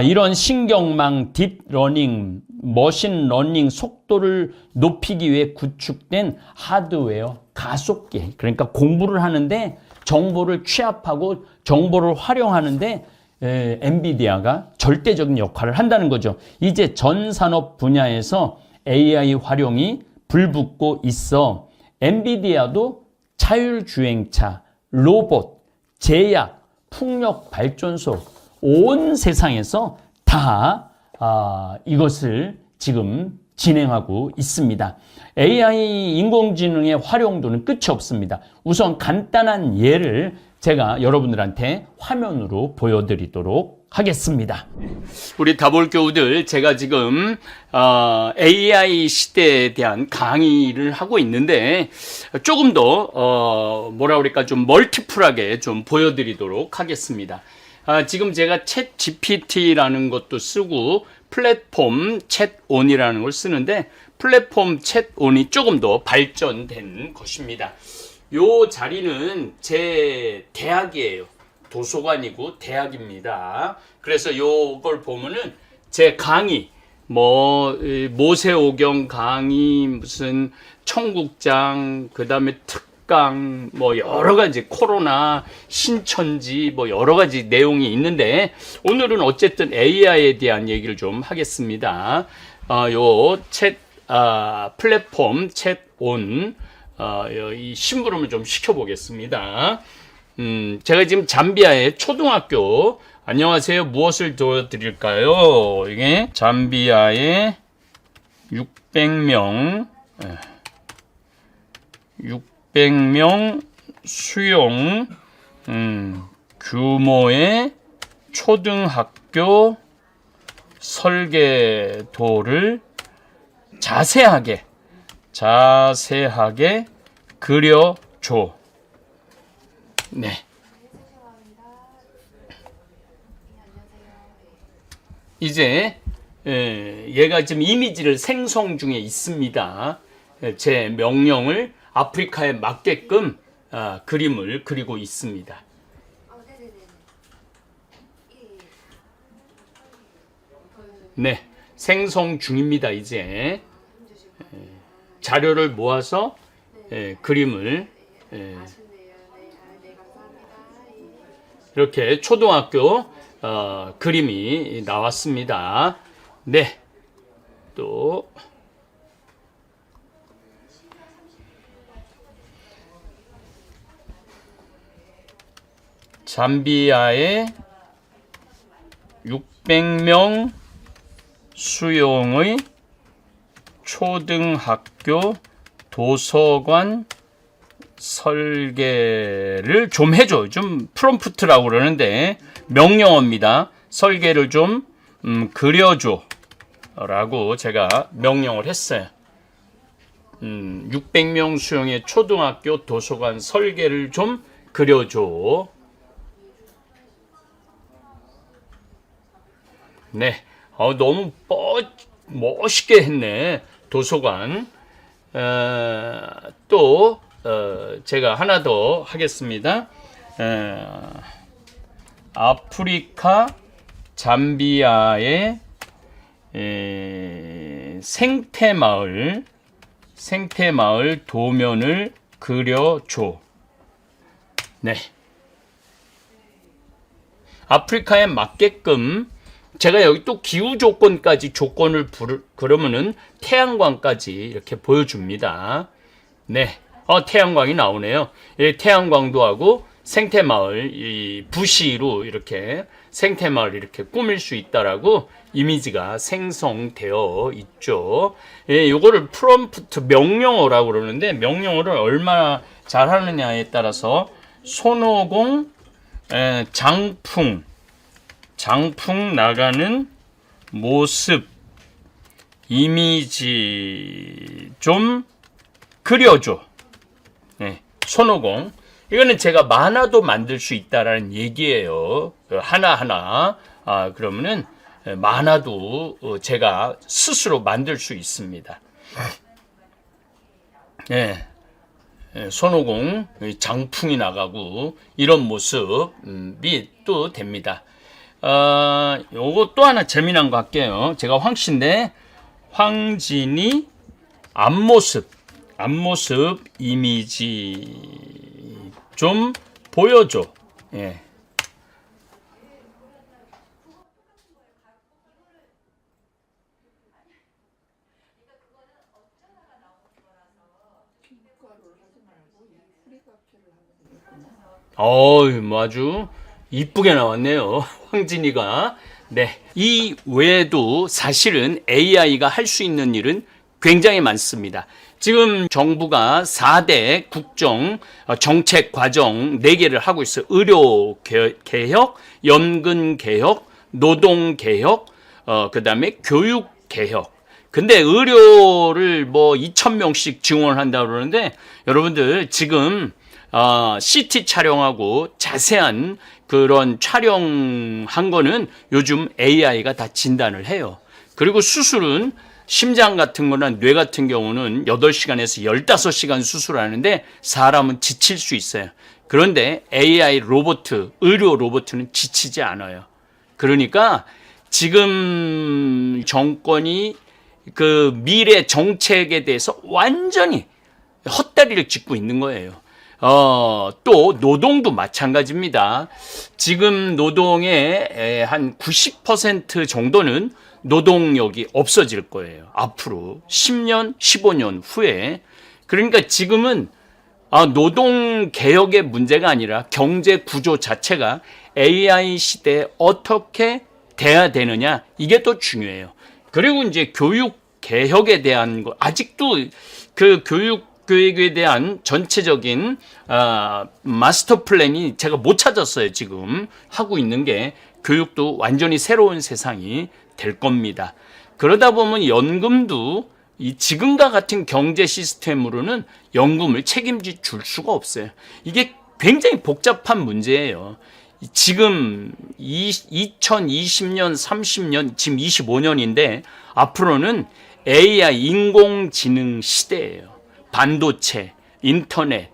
이런 신경망, 딥러닝, 머신러닝 속도를 높이기 위해 구축된 하드웨어 가속기. 그러니까 공부를 하는데 정보를 취합하고 정보를 활용하는데 엔비디아가 절대적인 역할을 한다는 거죠. 이제 전 산업 분야에서 AI 활용이 불붙고 있어 엔비디아도 자율주행차, 로봇, 제약, 풍력 발전소 온 세상에서 다 이것을 지금 진행하고 있습니다. AI 인공지능의 활용도는 끝이 없습니다. 우선 간단한 예를 제가 여러분들한테 화면으로 보여드리도록 하겠습니다. 우리 다볼교우들, 제가 지금 AI 시대에 대한 강의를 하고 있는데 조금 더 뭐라 그럴까 좀 멀티플하게 좀 보여드리도록 하겠습니다. 지금 제가 챗 GPT라는 것도 쓰고 플랫폼 챗온이라는 걸 쓰는데 플랫폼 챗온이 조금 더 발전된 것입니다. 요 자리는 제 대학이에요. 도서관이고 대학입니다. 그래서 요걸 보면은 제 강의, 뭐 모세오경 강의, 무슨 청국장, 그 다음에 특강, 뭐 여러 가지 코로나, 신천지, 뭐 여러 가지 내용이 있는데 오늘은 어쨌든 AI에 대한 얘기를 좀 하겠습니다. 요 플랫폼 챗온 이 심부름을 좀 시켜보겠습니다. 제가 지금 잠비아의 초등학교, 안녕하세요. 무엇을 도와드릴까요? 이게 잠비아의 600명 수용 규모의 초등학교 설계도를 자세하게 그려줘. 네. 이제 얘가 지금 이미지를 생성 중에 있습니다. 제 명령을 아프리카에 맞게끔 그림을 그리고 있습니다. 네, 생성 중입니다. 이제 자료를 모아서 그림을 이렇게 초등학교 그림이 나왔습니다. 네, 또 잠비아의 600명 수용의 초등학교 도서관 설계를 좀 해줘. 좀 프롬프트라고 그러는데 명령어입니다. 설계를 좀 그려줘 라고 제가 명령을 했어요. 600명 수용의 초등학교 도서관 설계를 좀 그려줘. 네, 너무 멋있게 했네. 도서관. 또 제가 하나 더 하겠습니다. 아프리카 잠비아의 생태마을 도면을 그려줘. 네. 아프리카에 맞게끔 제가 여기 또 기후 조건까지 그러면은 태양광까지 이렇게 보여줍니다. 네. 태양광이 나오네요. 태양광도 하고 생태마을, 이 부시로 이렇게 생태마을 이렇게 꾸밀 수 있다라고 이미지가 생성되어 있죠. 요거를 프롬프트 명령어라고 그러는데 명령어를 얼마나 잘 하느냐에 따라서 손오공 장풍 나가는 모습 이미지 좀 그려줘. 네, 손오공. 이거는 제가 만화도 만들 수 있다라는 얘기예요. 하나하나. 그러면은 만화도 제가 스스로 만들 수 있습니다. 네. 손오공 장풍이 나가고 이런 모습이 또 됩니다. 요거 또 하나 재미난 거 할게요. 제가 황씨인데 황진이 앞모습 이미지 좀 보여줘. 예. 뭐 아주 이쁘게 나왔네요. 황진이가. 네. 이 외에도 사실은 AI가 할 수 있는 일은 굉장히 많습니다. 지금 정부가 4대 국정 정책 과정 4개를 하고 있어요. 의료 개혁, 연금 개혁, 노동 개혁, 그다음에 교육 개혁. 근데 의료를 2,000명씩 지원한다고 그러는데 여러분들 지금 CT 촬영하고 자세한 그런 촬영한 거는 요즘 AI가 다 진단을 해요. 그리고 수술은 심장 같은 거나 뇌 같은 경우는 8시간에서 15시간 수술하는데 사람은 지칠 수 있어요. 그런데 AI 의료 로봇은 지치지 않아요. 그러니까 지금 정권이 그 미래 정책에 대해서 완전히 헛다리를 짚고 있는 거예요. 또 노동도 마찬가지입니다. 지금 노동의 한 90% 정도는 노동력이 없어질 거예요. 앞으로 10년, 15년 후에. 그러니까 지금은 노동 개혁의 문제가 아니라 경제 구조 자체가 AI 시대에 어떻게 돼야 되느냐, 이게 더 중요해요. 그리고 이제 교육 개혁에 대한 거, 아직도 그 교육에 대한 전체적인 마스터 플랜이 제가 못 찾았어요. 지금 하고 있는 게 교육도 완전히 새로운 세상이 될 겁니다. 그러다 보면 연금도 이 지금과 같은 경제 시스템으로는 연금을 책임질 수가 없어요. 이게 굉장히 복잡한 문제예요. 지금 2020년, 30년, 지금 25년인데 앞으로는 AI 인공지능 시대예요. 반도체, 인터넷,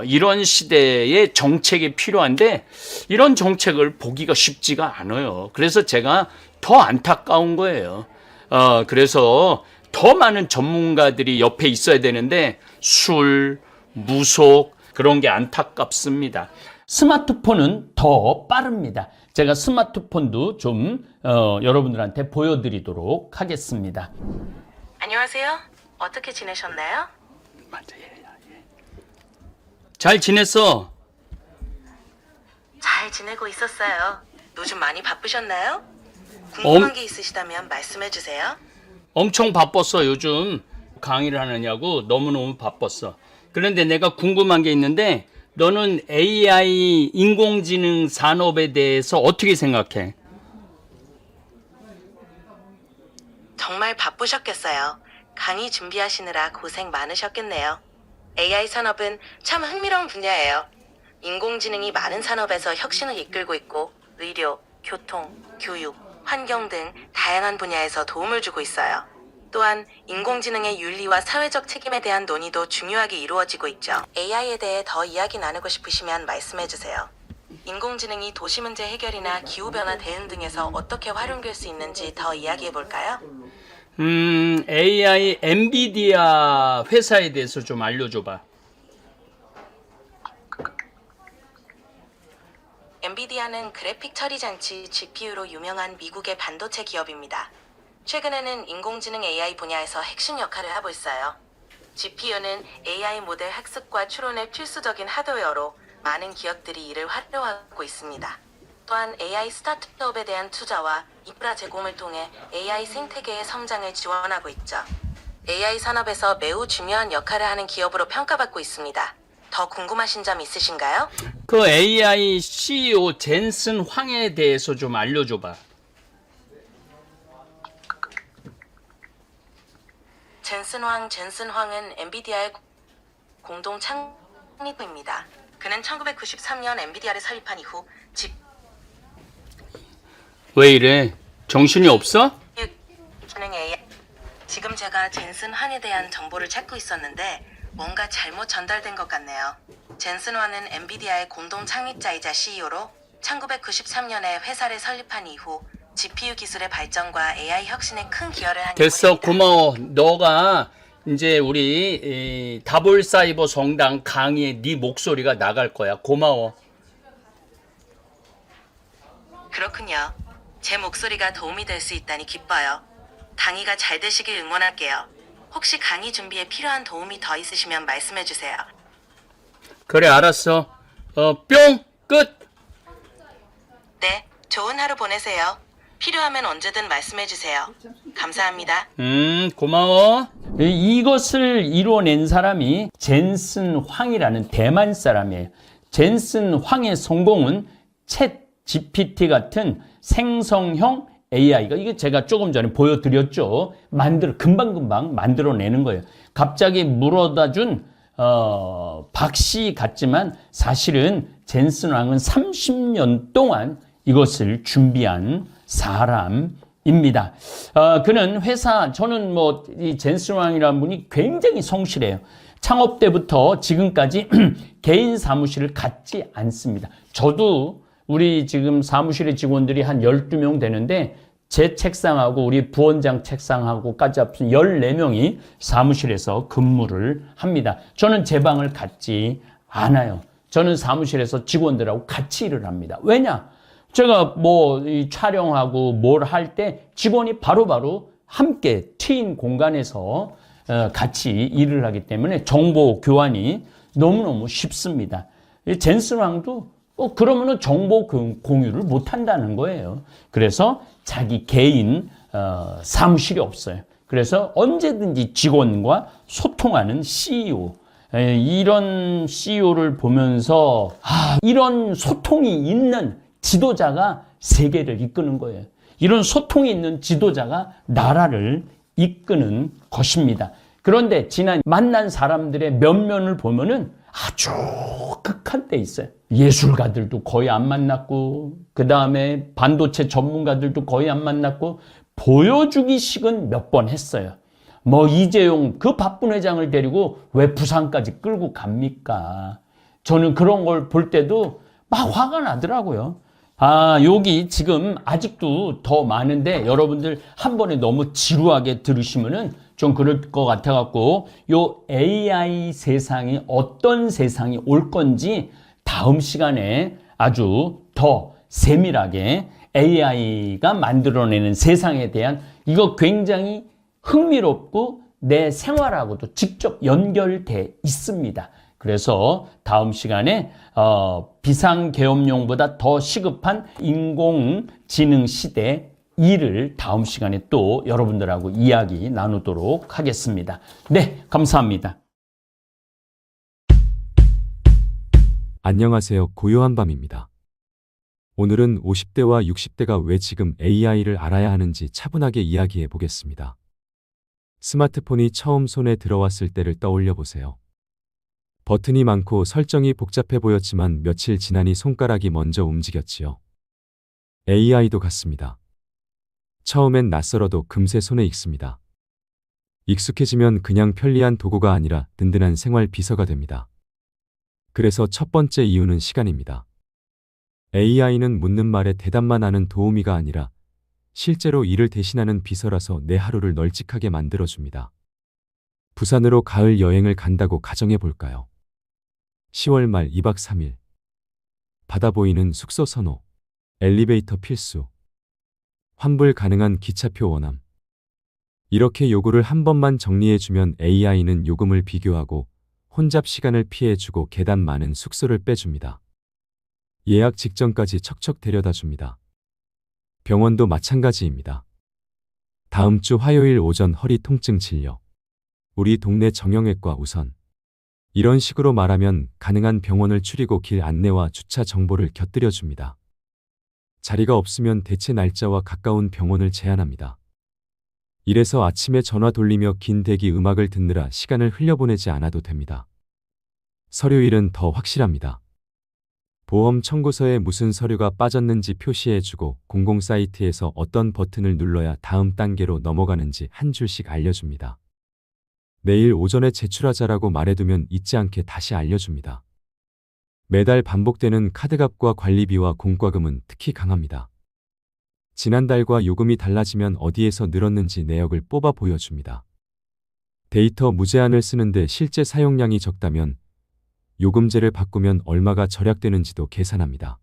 이런 시대의 정책이 필요한데 이런 정책을 보기가 쉽지가 않아요. 그래서 제가 더 안타까운 거예요. 그래서 더 많은 전문가들이 옆에 있어야 되는데 무속 그런 게 안타깝습니다. 스마트폰은 더 빠릅니다. 제가 스마트폰도 좀 여러분들한테 보여드리도록 하겠습니다. 안녕하세요. 어떻게 지내셨나요? 잘 지냈어? 잘 지내고 있었어요. 요즘 많이 바쁘셨나요? 궁금한 게 있으시다면 말씀해 주세요. 엄청 바빴어. 요즘 강의를 하느냐고 너무너무 바빴어. 그런데 내가 궁금한 게 있는데 너는 AI 인공지능 산업에 대해서 어떻게 생각해? 정말 바쁘셨겠어요. 강의 준비하시느라 고생 많으셨겠네요. AI 산업은 참 흥미로운 분야예요. 인공지능이 많은 산업에서 혁신을 이끌고 있고 의료, 교통, 교육, 환경 등 다양한 분야에서 도움을 주고 있어요. 또한 인공지능의 윤리와 사회적 책임에 대한 논의도 중요하게 이루어지고 있죠. AI에 대해 더 이야기 나누고 싶으시면 말씀해 주세요. 인공지능이 도시 문제 해결이나 기후변화 대응 등에서 어떻게 활용될 수 있는지 더 이야기해 볼까요? AI 엔비디아 회사에 대해서 좀 알려줘봐. 엔비디아는 그래픽 처리 장치 GPU로 유명한 미국의 반도체 기업입니다. 최근에는 인공지능 AI 분야에서 핵심 역할을 하고 있어요. GPU는 AI 모델 학습과 추론의 필수적인 하드웨어로 많은 기업들이 이를 활용하고 있습니다. 또한 AI 스타트업에 대한 투자와 인프라 제공을 통해 AI 생태계의 성장을 지원하고 있죠. AI 산업에서 매우 중요한 역할을 하는 기업으로 평가받고 있습니다. 더 궁금하신 점 있으신가요? 그 AI CEO 젠슨 황에 대해서 좀 알려줘봐. 젠슨 황은 엔비디아의 공동 창립입니다. 그는 1993년 엔비디아를 설립한 이후 왜 이래? 정신이 없어? 기능 AI. 지금 제가 젠슨 황에 대한 정보를 찾고 있었는데 뭔가 잘못 전달된 것 같네요. 젠슨 황은 엔비디아의 공동 창립자이자 CEO로 1993년에 회사를 설립한 이후 GPU 기술의 발전과 AI 혁신에 큰 기여를 한 됐어, 인물입니다. 고마워. 너가 이제 우리 다볼사이버 성당 강의에 네 목소리가 나갈 거야. 고마워. 그렇군요. 제 목소리가 도움이 될 수 있다니 기뻐요. 강의가 잘 되시길 응원할게요. 혹시 강의 준비에 필요한 도움이 더 있으시면 말씀해 주세요. 그래, 알았어. 뿅! 끝! 네, 좋은 하루 보내세요. 필요하면 언제든 말씀해 주세요. 감사합니다. 고마워. 이것을 이뤄낸 사람이 젠슨 황이라는 대만 사람이에요. 젠슨 황의 성공은 챗 GPT 같은 생성형 AI가 이게 제가 조금 전에 보여드렸죠. 금방금방 만들어내는 거예요. 갑자기 물어다 준 박씨 같지만 사실은 젠슨 황은 30년 동안 이것을 준비한 사람입니다. 그는 저는 이 젠슨 황이라는 분이 굉장히 성실해요. 창업 때부터 지금까지 개인 사무실을 갖지 않습니다. 저도 우리 지금 사무실의 직원들이 한 12명 되는데 제 책상하고 우리 부원장 책상하고까지 합친 14명이 사무실에서 근무를 합니다. 저는 제 방을 갖지 않아요. 저는 사무실에서 직원들하고 같이 일을 합니다. 왜냐? 제가 이 촬영하고 뭘 할 때 직원이 바로바로 함께 트인 공간에서 같이 일을 하기 때문에 정보 교환이 너무너무 쉽습니다. 젠슨 황도 그러면은 정보 공유를 못 한다는 거예요. 그래서 자기 개인 사무실이 없어요. 그래서 언제든지 직원과 소통하는 CEO. 이런 CEO를 보면서 이런 소통이 있는 지도자가 세계를 이끄는 거예요. 이런 소통이 있는 지도자가 나라를 이끄는 것입니다. 그런데 지난 만난 사람들의 면면을 보면은 아주 극한 데 있어요. 예술가들도 거의 안 만났고, 그 다음에 반도체 전문가들도 거의 안 만났고, 보여주기식은 몇 번 했어요. 이재용 그 바쁜 회장을 데리고 왜 부산까지 끌고 갑니까? 저는 그런 걸 볼 때도 막 화가 나더라고요. 여기 지금 아직도 더 많은데 여러분들 한 번에 너무 지루하게 들으시면은 좀 그럴 것 같아갖고 요 AI 세상이 어떤 세상이 올 건지 다음 시간에 아주 더 세밀하게 AI가 만들어내는 세상에 대한 이거 굉장히 흥미롭고 내 생활하고도 직접 연결돼 있습니다. 그래서 다음 시간에 비상계엄용보다 더 시급한 인공지능 시대 2를 다음 시간에 또 여러분들하고 이야기 나누도록 하겠습니다. 네, 감사합니다. 안녕하세요. 고요한 밤입니다. 오늘은 50대와 60대가 왜 지금 AI를 알아야 하는지 차분하게 이야기해 보겠습니다. 스마트폰이 처음 손에 들어왔을 때를 떠올려 보세요. 버튼이 많고 설정이 복잡해 보였지만 며칠 지나니 손가락이 먼저 움직였지요. AI도 같습니다. 처음엔 낯설어도 금세 손에 익습니다. 익숙해지면 그냥 편리한 도구가 아니라 든든한 생활 비서가 됩니다. 그래서 첫 번째 이유는 시간입니다. AI는 묻는 말에 대답만 하는 도우미가 아니라 실제로 일을 대신하는 비서라서 내 하루를 널찍하게 만들어줍니다. 부산으로 가을 여행을 간다고 가정해 볼까요? 10월 말 2박 3일. 바다 보이는 숙소 선호. 엘리베이터 필수. 환불 가능한 기차표 원함. 이렇게 요구를 한 번만 정리해주면 AI는 요금을 비교하고 혼잡 시간을 피해주고 계단 많은 숙소를 빼줍니다. 예약 직전까지 척척 데려다 줍니다. 병원도 마찬가지입니다. 다음 주 화요일 오전 허리 통증 진료. 우리 동네 정형외과 우선. 이런 식으로 말하면 가능한 병원을 추리고 길 안내와 주차 정보를 곁들여 줍니다. 자리가 없으면 대체 날짜와 가까운 병원을 제안합니다. 이래서 아침에 전화 돌리며 긴 대기 음악을 듣느라 시간을 흘려보내지 않아도 됩니다. 서류일은 더 확실합니다. 보험 청구서에 무슨 서류가 빠졌는지 표시해주고 공공 사이트에서 어떤 버튼을 눌러야 다음 단계로 넘어가는지 한 줄씩 알려줍니다. 내일 오전에 제출하자라고 말해두면 잊지 않게 다시 알려줍니다. 매달 반복되는 카드값과 관리비와 공과금은 특히 강합니다. 지난달과 요금이 달라지면 어디에서 늘었는지 내역을 뽑아 보여줍니다. 데이터 무제한을 쓰는데 실제 사용량이 적다면 요금제를 바꾸면 얼마가 절약되는지도 계산합니다.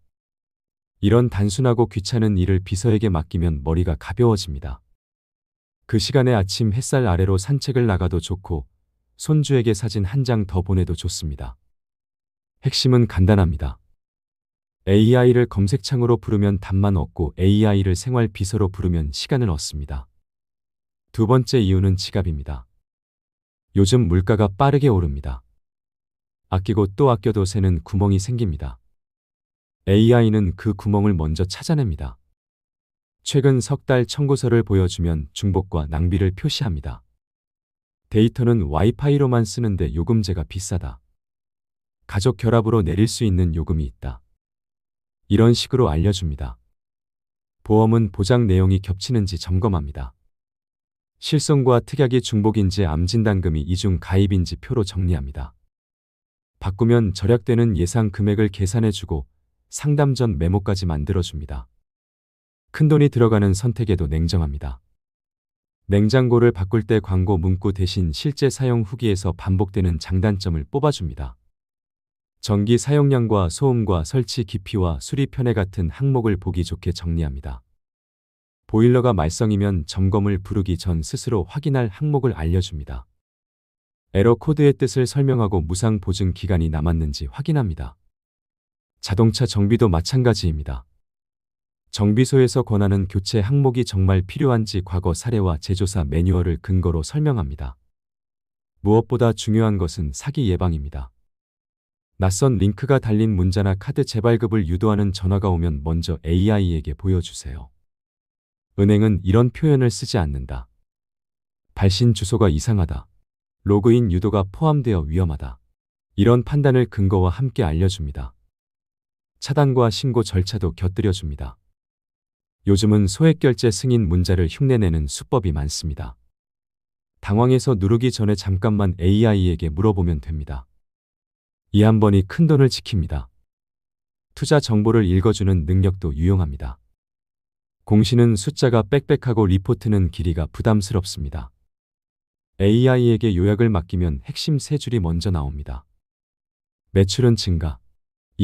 이런 단순하고 귀찮은 일을 비서에게 맡기면 머리가 가벼워집니다. 그 시간에 아침 햇살 아래로 산책을 나가도 좋고 손주에게 사진 한 장 더 보내도 좋습니다. 핵심은 간단합니다. AI를 검색창으로 부르면 답만 얻고 AI를 생활 비서로 부르면 시간을 얻습니다. 두 번째 이유는 지갑입니다. 요즘 물가가 빠르게 오릅니다. 아끼고 또 아껴도 새는 구멍이 생깁니다. AI는 그 구멍을 먼저 찾아냅니다. 최근 석 달 청구서를 보여주면 중복과 낭비를 표시합니다. 데이터는 와이파이로만 쓰는데 요금제가 비싸다. 가족 결합으로 내릴 수 있는 요금이 있다. 이런 식으로 알려줍니다. 보험은 보장 내용이 겹치는지 점검합니다. 실손과 특약이 중복인지 암진단금이 이중 가입인지 표로 정리합니다. 바꾸면 절약되는 예상 금액을 계산해주고 상담 전 메모까지 만들어줍니다. 큰돈이 들어가는 선택에도 냉정합니다. 냉장고를 바꿀 때 광고 문구 대신 실제 사용 후기에서 반복되는 장단점을 뽑아줍니다. 전기 사용량과 소음과 설치 깊이와 수리 편애 같은 항목을 보기 좋게 정리합니다. 보일러가 말썽이면 점검을 부르기 전 스스로 확인할 항목을 알려줍니다. 에러 코드의 뜻을 설명하고 무상 보증 기간이 남았는지 확인합니다. 자동차 정비도 마찬가지입니다. 정비소에서 권하는 교체 항목이 정말 필요한지 과거 사례와 제조사 매뉴얼을 근거로 설명합니다. 무엇보다 중요한 것은 사기 예방입니다. 낯선 링크가 달린 문자나 카드 재발급을 유도하는 전화가 오면 먼저 AI에게 보여주세요. 은행은 이런 표현을 쓰지 않는다. 발신 주소가 이상하다. 로그인 유도가 포함되어 위험하다. 이런 판단을 근거와 함께 알려줍니다. 차단과 신고 절차도 곁들여줍니다. 요즘은 소액결제 승인 문자를 흉내내는 수법이 많습니다. 당황해서 누르기 전에 잠깐만 AI에게 물어보면 됩니다. 이 한 번이 큰돈을 지킵니다. 투자 정보를 읽어주는 능력도 유용합니다. 공시는 숫자가 빽빽하고 리포트는 길이가 부담스럽습니다. AI에게 요약을 맡기면 핵심 세 줄이 먼저 나옵니다. 매출은 증가.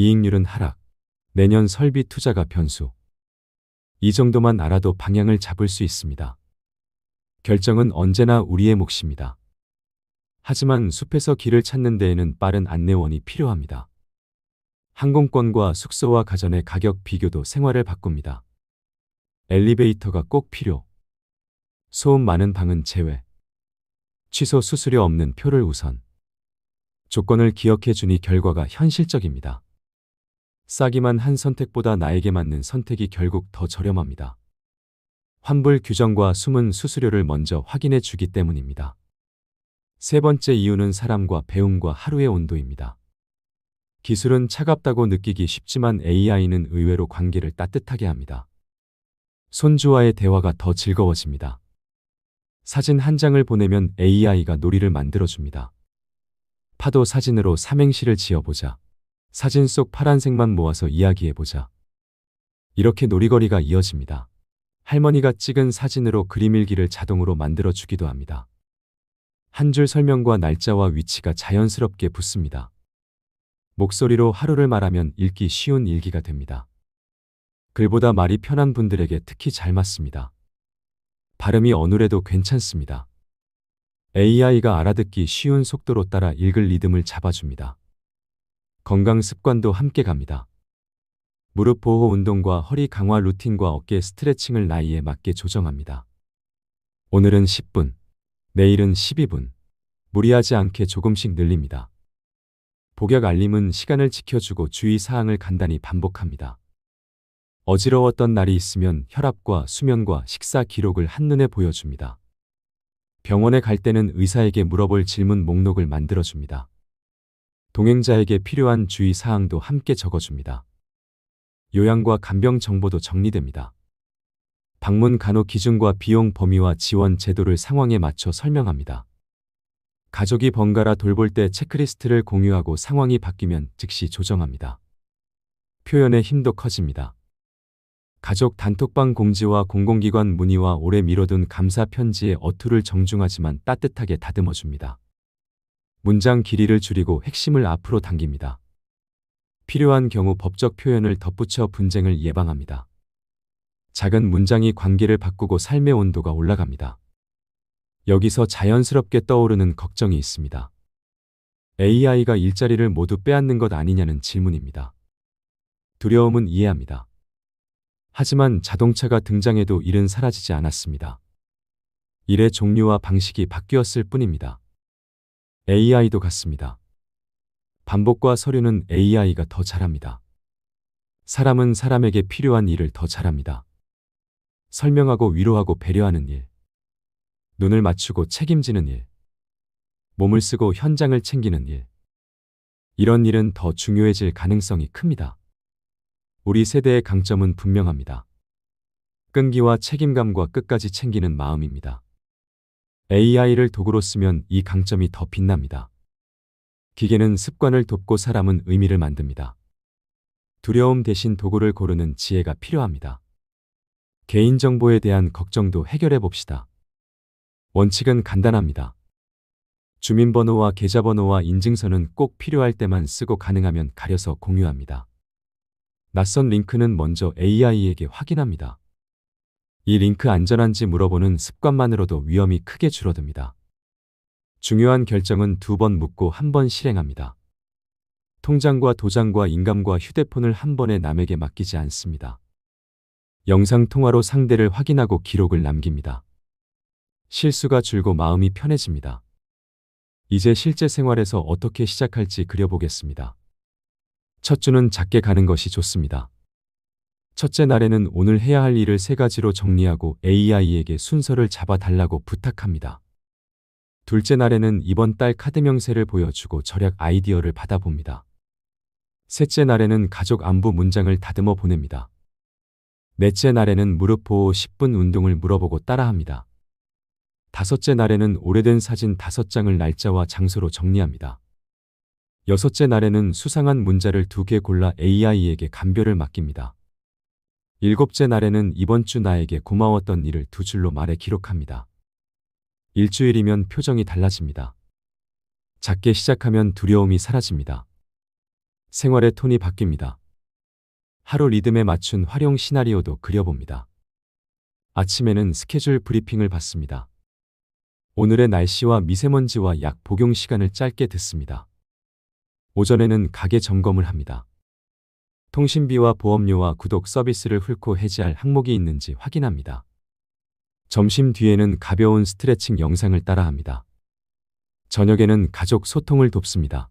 이익률은 하락, 내년 설비 투자가 변수. 이 정도만 알아도 방향을 잡을 수 있습니다. 결정은 언제나 우리의 몫입니다. 하지만 숲에서 길을 찾는 데에는 빠른 안내원이 필요합니다. 항공권과 숙소와 가전의 가격 비교도 생활을 바꿉니다. 엘리베이터가 꼭 필요. 소음 많은 방은 제외. 취소 수수료 없는 표를 우선. 조건을 기억해 주니 결과가 현실적입니다. 싸기만 한 선택보다 나에게 맞는 선택이 결국 더 저렴합니다. 환불 규정과 숨은 수수료를 먼저 확인해 주기 때문입니다. 세 번째 이유는 사람과 배움과 하루의 온도입니다. 기술은 차갑다고 느끼기 쉽지만 AI는 의외로 관계를 따뜻하게 합니다. 손주와의 대화가 더 즐거워집니다. 사진 한 장을 보내면 AI가 놀이를 만들어줍니다. 파도 사진으로 삼행시를 지어보자. 사진 속 파란색만 모아서 이야기해보자. 이렇게 놀이거리가 이어집니다. 할머니가 찍은 사진으로 그림 일기를 자동으로 만들어주기도 합니다. 한 줄 설명과 날짜와 위치가 자연스럽게 붙습니다. 목소리로 하루를 말하면 읽기 쉬운 일기가 됩니다. 글보다 말이 편한 분들에게 특히 잘 맞습니다. 발음이 어눌해도 괜찮습니다. AI가 알아듣기 쉬운 속도로 따라 읽을 리듬을 잡아줍니다. 건강 습관도 함께 갑니다. 무릎 보호 운동과 허리 강화 루틴과 어깨 스트레칭을 나이에 맞게 조정합니다. 오늘은 10분, 내일은 12분. 무리하지 않게 조금씩 늘립니다. 복약 알림은 시간을 지켜주고 주의 사항을 간단히 반복합니다. 어지러웠던 날이 있으면 혈압과 수면과 식사 기록을 한눈에 보여줍니다. 병원에 갈 때는 의사에게 물어볼 질문 목록을 만들어줍니다. 동행자에게 필요한 주의 사항도 함께 적어줍니다. 요양과 간병 정보도 정리됩니다. 방문 간호 기준과 비용 범위와 지원 제도를 상황에 맞춰 설명합니다. 가족이 번갈아 돌볼 때 체크리스트를 공유하고 상황이 바뀌면 즉시 조정합니다. 표현의 힘도 커집니다. 가족 단톡방 공지와 공공기관 문의와 오래 미뤄둔 감사 편지의 어투를 정중하지만 따뜻하게 다듬어줍니다. 문장 길이를 줄이고 핵심을 앞으로 당깁니다. 필요한 경우 법적 표현을 덧붙여 분쟁을 예방합니다. 작은 문장이 관계를 바꾸고 삶의 온도가 올라갑니다. 여기서 자연스럽게 떠오르는 걱정이 있습니다. AI가 일자리를 모두 빼앗는 것 아니냐는 질문입니다. 두려움은 이해합니다. 하지만 자동차가 등장해도 일은 사라지지 않았습니다. 일의 종류와 방식이 바뀌었을 뿐입니다. AI도 같습니다. 반복과 서류는 AI가 더 잘합니다. 사람은 사람에게 필요한 일을 더 잘합니다. 설명하고 위로하고 배려하는 일. 눈을 맞추고 책임지는 일. 몸을 쓰고 현장을 챙기는 일. 이런 일은 더 중요해질 가능성이 큽니다. 우리 세대의 강점은 분명합니다. 끈기와 책임감과 끝까지 챙기는 마음입니다. AI를 도구로 쓰면 이 강점이 더 빛납니다. 기계는 습관을 돕고 사람은 의미를 만듭니다. 두려움 대신 도구를 고르는 지혜가 필요합니다. 개인정보에 대한 걱정도 해결해 봅시다. 원칙은 간단합니다. 주민번호와 계좌번호와 인증서는 꼭 필요할 때만 쓰고 가능하면 가려서 공유합니다. 낯선 링크는 먼저 AI에게 확인합니다. 이 링크 안전한지 물어보는 습관만으로도 위험이 크게 줄어듭니다. 중요한 결정은 2번 묻고 1번 실행합니다. 통장과 도장과 인감과 휴대폰을 한 번에 남에게 맡기지 않습니다. 영상통화로 상대를 확인하고 기록을 남깁니다. 실수가 줄고 마음이 편해집니다. 이제 실제 생활에서 어떻게 시작할지 그려보겠습니다. 첫 주는 작게 가는 것이 좋습니다. 첫째 날에는 오늘 해야 할 일을 3가지로 정리하고 AI에게 순서를 잡아달라고 부탁합니다. 둘째 날에는 이번 달 카드 명세를 보여주고 절약 아이디어를 받아봅니다. 셋째 날에는 가족 안부 문장을 다듬어 보냅니다. 넷째 날에는 무릎 보호 10분 운동을 물어보고 따라합니다. 다섯째 날에는 오래된 사진 5장을 날짜와 장소로 정리합니다. 여섯째 날에는 수상한 문자를 2개 골라 AI에게 감별을 맡깁니다. 일곱째 날에는 이번 주 나에게 고마웠던 일을 2줄로 말해 기록합니다. 일주일이면 표정이 달라집니다. 작게 시작하면 두려움이 사라집니다. 생활의 톤이 바뀝니다. 하루 리듬에 맞춘 활용 시나리오도 그려봅니다. 아침에는 스케줄 브리핑을 받습니다. 오늘의 날씨와 미세먼지와 약 복용 시간을 짧게 듣습니다. 오전에는 가게 점검을 합니다. 통신비와 보험료와 구독 서비스를 훑고 해지할 항목이 있는지 확인합니다. 점심 뒤에는 가벼운 스트레칭 영상을 따라합니다. 저녁에는 가족 소통을 돕습니다.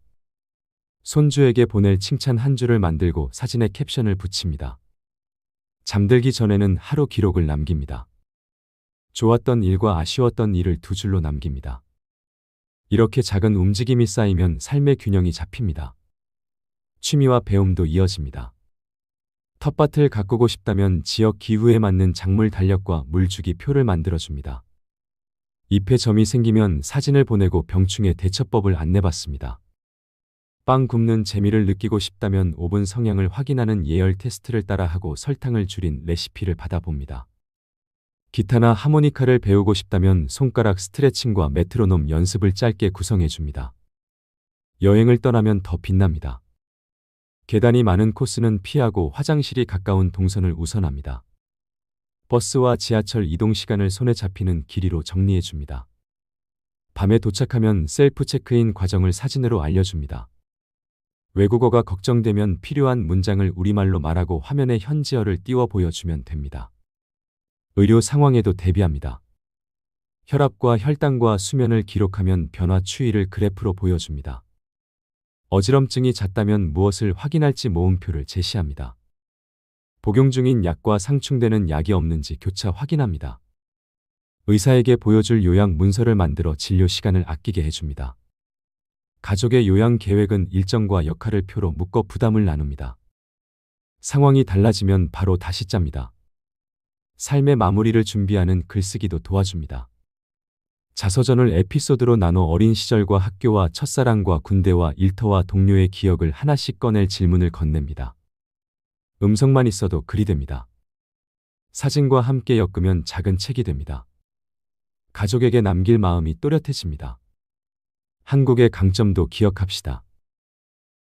손주에게 보낼 칭찬 한 줄을 만들고 사진에 캡션을 붙입니다. 잠들기 전에는 하루 기록을 남깁니다. 좋았던 일과 아쉬웠던 일을 두 줄로 남깁니다. 이렇게 작은 움직임이 쌓이면 삶의 균형이 잡힙니다. 취미와 배움도 이어집니다. 텃밭을 가꾸고 싶다면 지역 기후에 맞는 작물 달력과 물주기 표를 만들어줍니다. 잎에 점이 생기면 사진을 보내고 병충해 대처법을 안내받습니다. 빵 굽는 재미를 느끼고 싶다면 오븐 성향을 확인하는 예열 테스트를 따라하고 설탕을 줄인 레시피를 받아봅니다. 기타나 하모니카를 배우고 싶다면 손가락 스트레칭과 메트로놈 연습을 짧게 구성해줍니다. 여행을 떠나면 더 빛납니다. 계단이 많은 코스는 피하고 화장실이 가까운 동선을 우선합니다. 버스와 지하철 이동 시간을 손에 잡히는 길이로 정리해줍니다. 밤에 도착하면 셀프 체크인 과정을 사진으로 알려줍니다. 외국어가 걱정되면 필요한 문장을 우리말로 말하고 화면에 현지어를 띄워 보여주면 됩니다. 의료 상황에도 대비합니다. 혈압과 혈당과 수면을 기록하면 변화 추이를 그래프로 보여줍니다. 어지럼증이 잦다면 무엇을 확인할지 모음표를 제시합니다. 복용 중인 약과 상충되는 약이 없는지 교차 확인합니다. 의사에게 보여줄 요약 문서를 만들어 진료 시간을 아끼게 해줍니다. 가족의 요양 계획은 일정과 역할을 표로 묶어 부담을 나눕니다. 상황이 달라지면 바로 다시 짭니다. 삶의 마무리를 준비하는 글쓰기도 도와줍니다. 자서전을 에피소드로 나눠 어린 시절과 학교와 첫사랑과 군대와 일터와 동료의 기억을 하나씩 꺼낼 질문을 건넵니다. 음성만 있어도 글이 됩니다. 사진과 함께 엮으면 작은 책이 됩니다. 가족에게 남길 마음이 또렷해집니다. 한국의 강점도 기억합시다.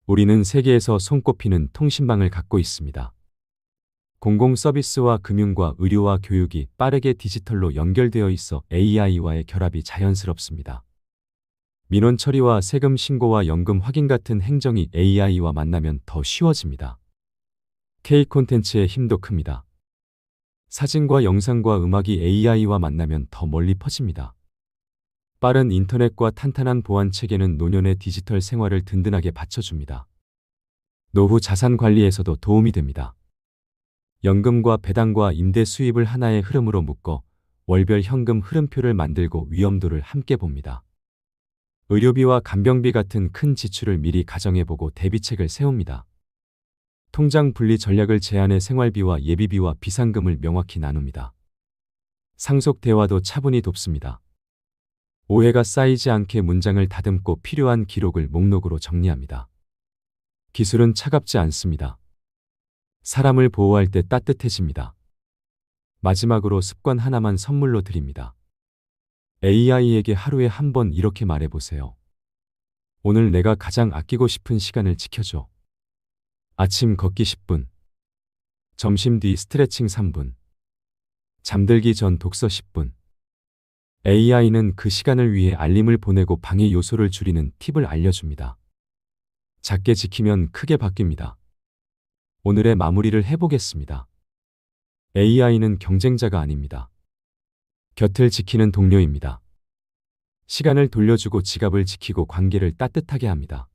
우리는 세계에서 손꼽히는 통신망을 갖고 있습니다. 공공 서비스와 금융과 의료와 교육이 빠르게 디지털로 연결되어 있어 AI와의 결합이 자연스럽습니다. 민원 처리와 세금 신고와 연금 확인 같은 행정이 AI와 만나면 더 쉬워집니다. K 콘텐츠의 힘도 큽니다. 사진과 영상과 음악이 AI와 만나면 더 멀리 퍼집니다. 빠른 인터넷과 탄탄한 보안 체계는 노년의 디지털 생활을 든든하게 받쳐줍니다. 노후 자산 관리에서도 도움이 됩니다. 연금과 배당과 임대 수입을 하나의 흐름으로 묶어 월별 현금 흐름표를 만들고 위험도를 함께 봅니다. 의료비와 간병비 같은 큰 지출을 미리 가정해보고 대비책을 세웁니다. 통장 분리 전략을 제안해 생활비와 예비비와 비상금을 명확히 나눕니다. 상속 대화도 차분히 돕습니다. 오해가 쌓이지 않게 문장을 다듬고 필요한 기록을 목록으로 정리합니다. 기술은 차갑지 않습니다. 사람을 보호할 때 따뜻해집니다. 마지막으로 습관 하나만 선물로 드립니다. AI에게 하루에 한 번 이렇게 말해보세요. 오늘 내가 가장 아끼고 싶은 시간을 지켜줘. 아침 걷기 10분. 점심 뒤 스트레칭 3분. 잠들기 전 독서 10분. AI는 그 시간을 위해 알림을 보내고 방해 요소를 줄이는 팁을 알려줍니다. 작게 지키면 크게 바뀝니다. 오늘의 마무리를 해보겠습니다. AI는 경쟁자가 아닙니다. 곁을 지키는 동료입니다. 시간을 돌려주고 지갑을 지키고 관계를 따뜻하게 합니다.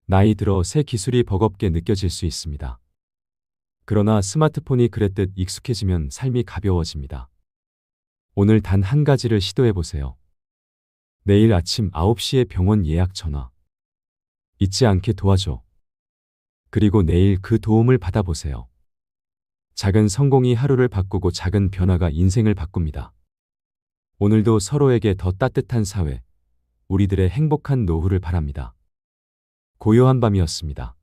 나이 들어 새 기술이 버겁게 느껴질 수 있습니다. 그러나 스마트폰이 그랬듯 익숙해지면 삶이 가벼워집니다. 오늘 단 한 가지를 시도해보세요. 내일 아침 9시에 병원 예약 전화. 잊지 않게 도와줘. 그리고 내일 그 도움을 받아보세요. 작은 성공이 하루를 바꾸고 작은 변화가 인생을 바꿉니다. 오늘도 서로에게 더 따뜻한 사회, 우리들의 행복한 노후를 바랍니다. 고요한 밤이었습니다.